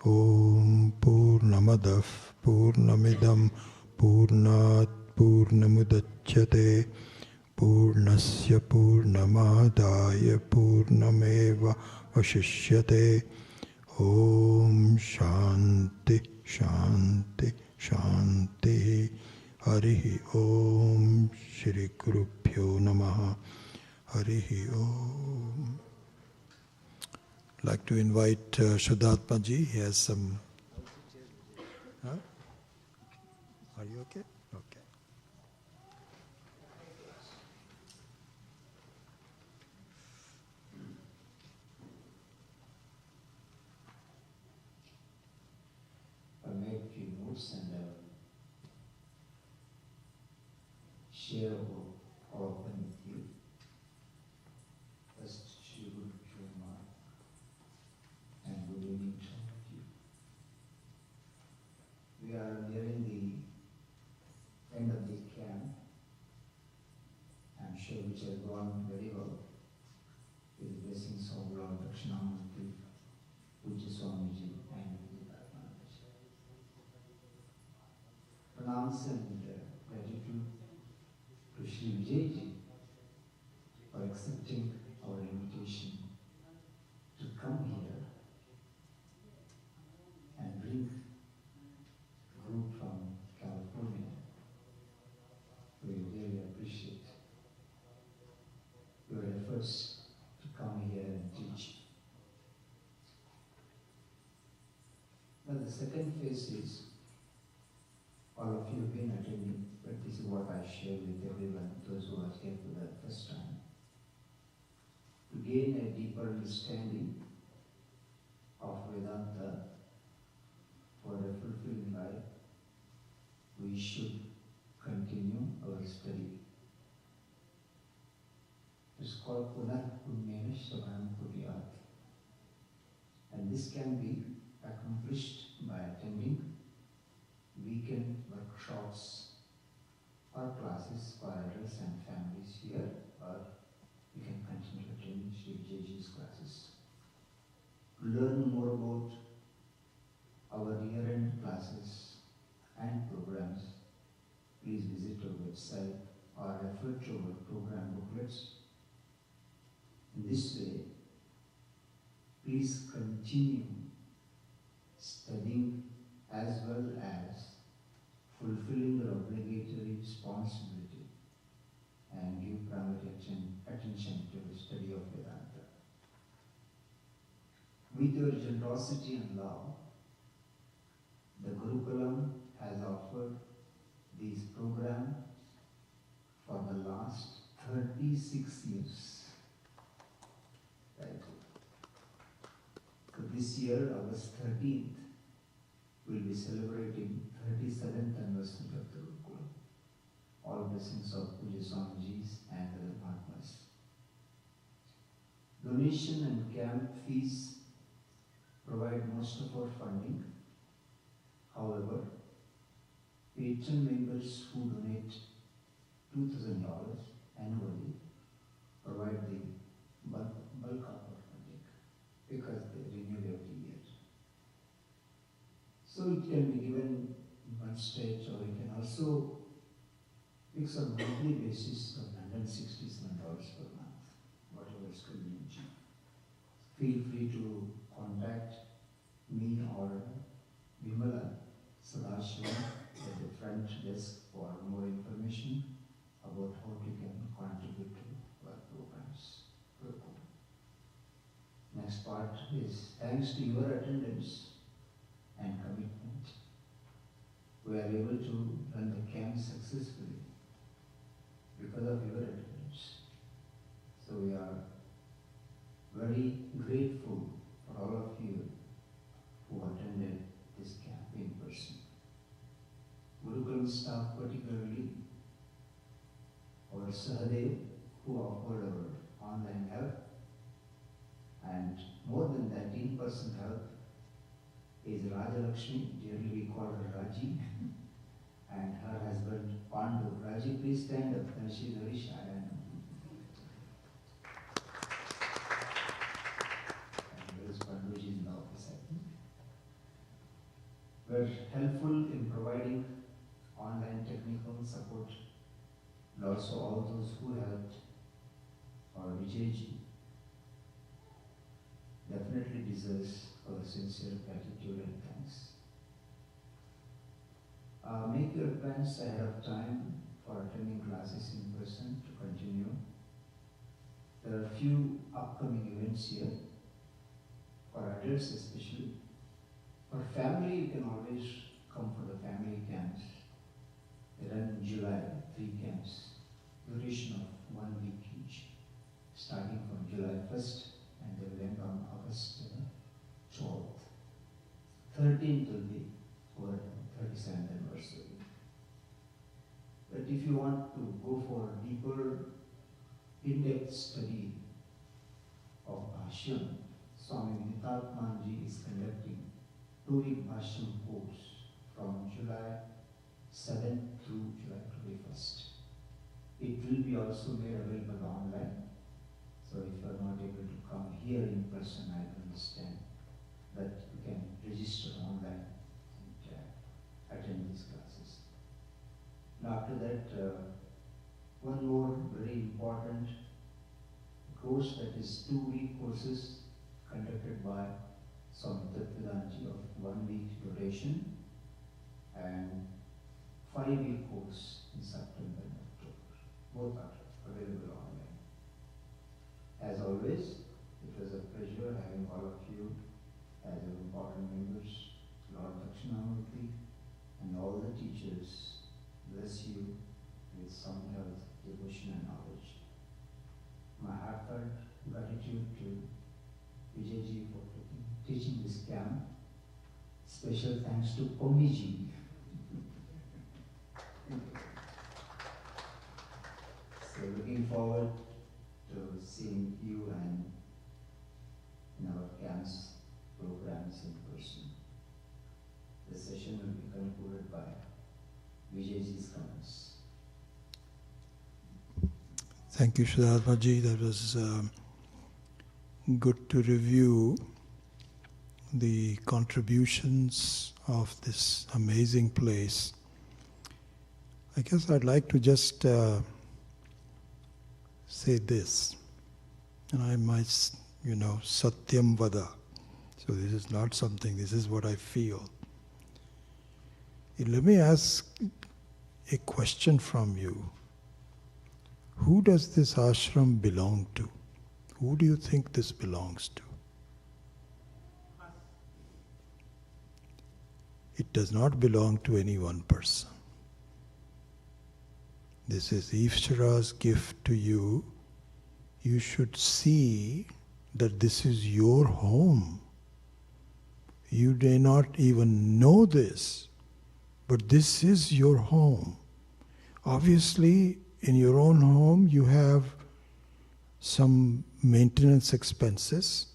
Om Purnamadav Purnamidam Purnat Purnamudachyate Purnasya Purnamadaya Purnameva Vashishyate Om Shanti Shanti Shanti Harihi Om Shri Gurubhyo Namaha Harihi Om. I'd like to invite Shuddhatmaji. He has some... Huh? Are you okay? Okay. I made a few notes and share all of them with you. First, Shri Guru Maharaj, and good evening to all of you. We are nearing the end of the camp, I'm sure which has gone very well, with the blessings of Lord Aparokshanubhuti, which is Swamiji, and pronounce and gratitude to Sri Vijay for accepting our invitation to come here and bring a group from California. We really appreciate your efforts to come here and teach. Now the second phase is, all of you have been attending, but this is what I share with everyone, those who are here for the first time. To gain a deeper understanding of Vedanta for a fulfilling life, we should continue our study. It's called Punar Punyena Shravanam Kuryat. And this can be accomplished by attending weekend workshops or classes for adults and families here, or you can continue attending Sri Vijay's classes. To learn more about our year-end classes and programs, please visit our website or refer to our program booklets. In this way, please continue studying as well as fulfilling your obligatory responsibility and give primary attention to the study of Vedanta. With your generosity and love, the Gurukulam has offered this program for the last 36 years. Right. So this year, August 13th, we'll be celebrating 37th anniversary of the Gurukulam. All blessings of Puja Swamiji's and the Mahatmas. Donation and camp fees provide most of our funding. However, patron members who donate $2,000 annually provide the bulk of our funding because they renew every year. So it can be given in one stretch, or you can also fix on a monthly basis of $167 per month, whatever is convenient. Feel free to contact me or Vimala Sadashiva at the front desk for more information about how you can contribute to our programs. Next part is, thanks to your attendance and commitment, we are able to run the camp successfully because of your attendance. So we are very grateful for all of you who attended this camp in person. Gurukulam staff, particularly our Sahadev, who offered our online help, and more than that, in-person help is Rajalakshmi, dearly we call her Raji, and her husband Pandu. Raji, please stand up, and she is very shy. And there is Pandu, she is in the office, I think. Were helpful in providing online technical support, and also all those who helped our Vijayji definitely deserves our sincere gratitude and thanks. Make your plans ahead of time for attending classes in person to continue. There are a few upcoming events here, for adults especially. For family, you can always come for the family camps. They run in July, 3 camps, duration of 1 week each, starting from July 1st and they will end on August 12th. 13th will be for 37th anniversary. But if you want to go for deeper, in-depth study of Bhashyam, Swami Vitatmanji is conducting 2-week Bhashyam course from July 7th through July 21st. It will be also made available online. So if you are not able to come here in person, I understand that you can register online and attend these classes. Now after that, one more very important course, that is 2-week courses conducted by Swami Vedantic of 1 week duration, and 5-week course in September and October. Both are available online. As always, it was a pleasure having all of you as important members. Lord Akhandananda and all the teachers bless you with sound health, devotion and knowledge. My heartfelt gratitude to Vijayji for teaching this camp. Special thanks to Swamiji. So looking forward to seeing you and in our camps programs in person. The session will be concluded by Vijayji's comments. Thank you, Siddhartha-ji. That was good to review the contributions of this amazing place. I guess I'd like to just say this, and I might, Satyam Vada. So this is not something, this is what I feel. Let me ask a question from you. Who does this ashram belong to? Who do you think this belongs to? It does not belong to any one person. This is Ishvara's gift to you. You should see that this is your home. You may not even know this, but this is your home. Obviously, in your own home, you have some maintenance expenses,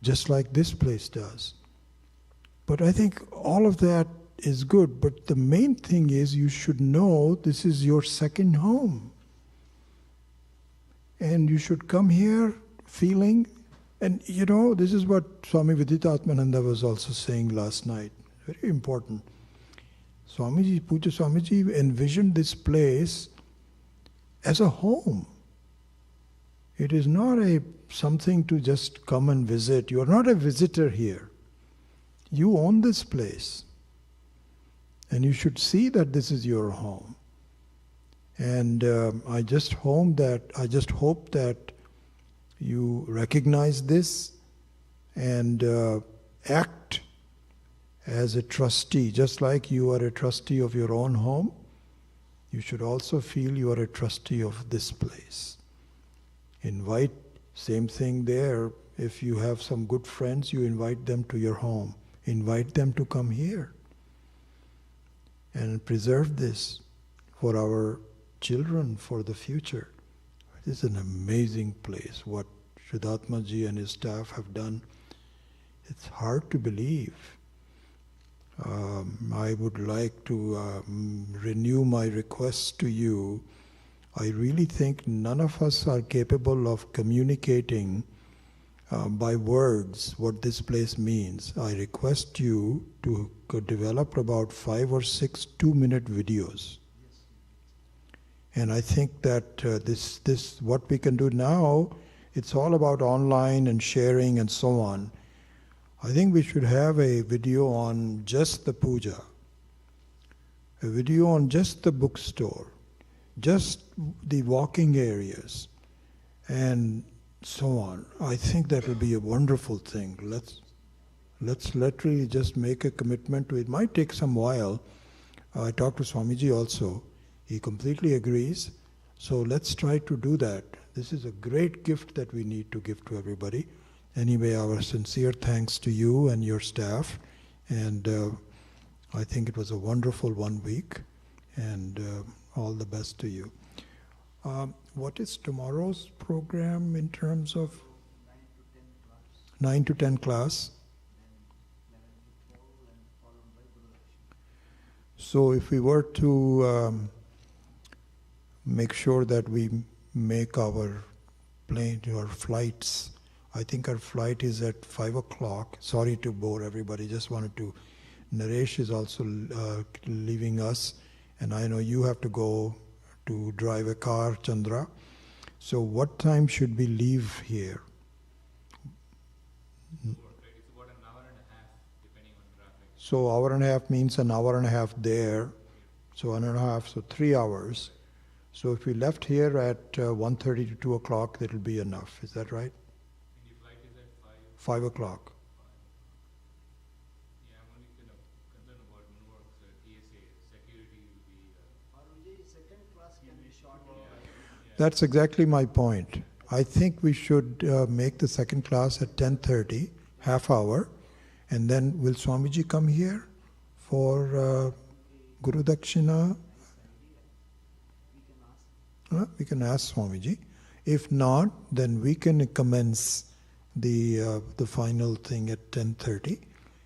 just like this place does. But I think all of that is good, but the main thing is you should know this is your second home. And you should come here feeling, and this is what Swami Viditatmananda was also saying last night. Very important. Swamiji, Puja Swamiji envisioned this place as a home. It is not something to just come and visit. You are not a visitor here. You own this place. And you should see that this is your home. And I just hope that you recognize this and act as a trustee. Just like you are a trustee of your own home, you should also feel you are a trustee of this place. Invite, same thing there. If you have some good friends, you invite them to your home. Invite them to come here. And preserve this for our children, for the future. It is an amazing place. What Siddhartha-ji and his staff have done, it's hard to believe. I would like to renew my request to you. I really think none of us are capable of communicating by words what this place means. I request you to develop about 5 or 6 2-minute videos. And I think that this what we can do now, it's all about online and sharing and so on. I think we should have a video on just the puja, a video on just the bookstore, just the walking areas, and so on. I think that will be a wonderful thing. Let's literally just make a commitment to it. It might take some while. I talked to Swamiji also. He completely agrees. So let's try to do that. This is a great gift that we need to give to everybody. Anyway, our sincere thanks to you and your staff. And I think it was a wonderful 1 week. and all the best to you. What is tomorrow's program in terms of 9 to 10 class? So if we were to make sure that we make our plane or flights, I think our flight is at 5 o'clock. Sorry to bore everybody, just wanted to. Naresh is also leaving us, and I know you have to go to drive a car, Chandra. So what time should we leave here? It's about an hour and a half, depending on traffic. So hour and a half means an hour and a half there. So 1.5, so 3 hours. So if we left here at 1:30 to 2 o'clock, that'll be enough. Is that right? And the flight is at 5. 5 o'clock. Yeah, I'm only kind of concerned about Newark's TSA. Security will be... second class can be short. That's exactly my point. I think we should make the second class at 10:30, half hour, and then will Swamiji come here for Guru Dakshina? We can ask Swamiji. If not, then we can commence the final thing at 10:30,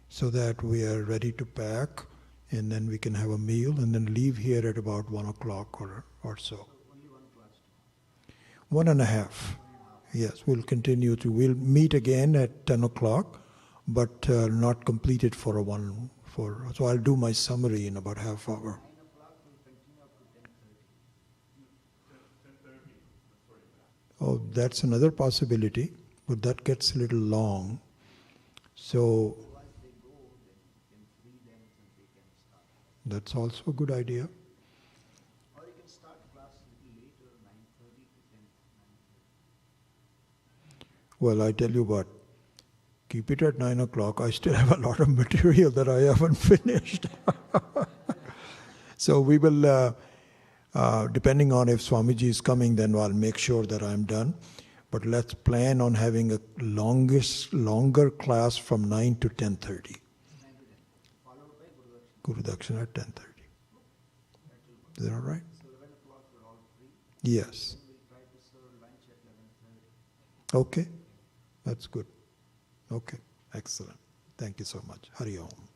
so that we are ready to pack, and then we can have a meal, and then leave here at about 1 o'clock or so. 1.5. Yes, we'll continue to. We'll meet again at 10 o'clock, but not completed for a one. So I'll do my summary in about half hour. 10:30. Oh, that's another possibility, but that gets a little long. So that's also a good idea. Or you can start class a little later, 9:30 to 10:30. Well, I tell you what, keep it at 9 o'clock. I still have a lot of material that I haven't finished. So we will, depending on if Swamiji is coming, then I'll make sure that I'm done. But let's plan on having a longer class from 9 to 10:30. Followed by Guru Dakshina at 10:30. Is that all right? So 11 o'clock we're all free. Yes. We'll try to serve lunch at 11:30. Okay. That's good. Okay. Excellent. Thank you so much. Hari Om.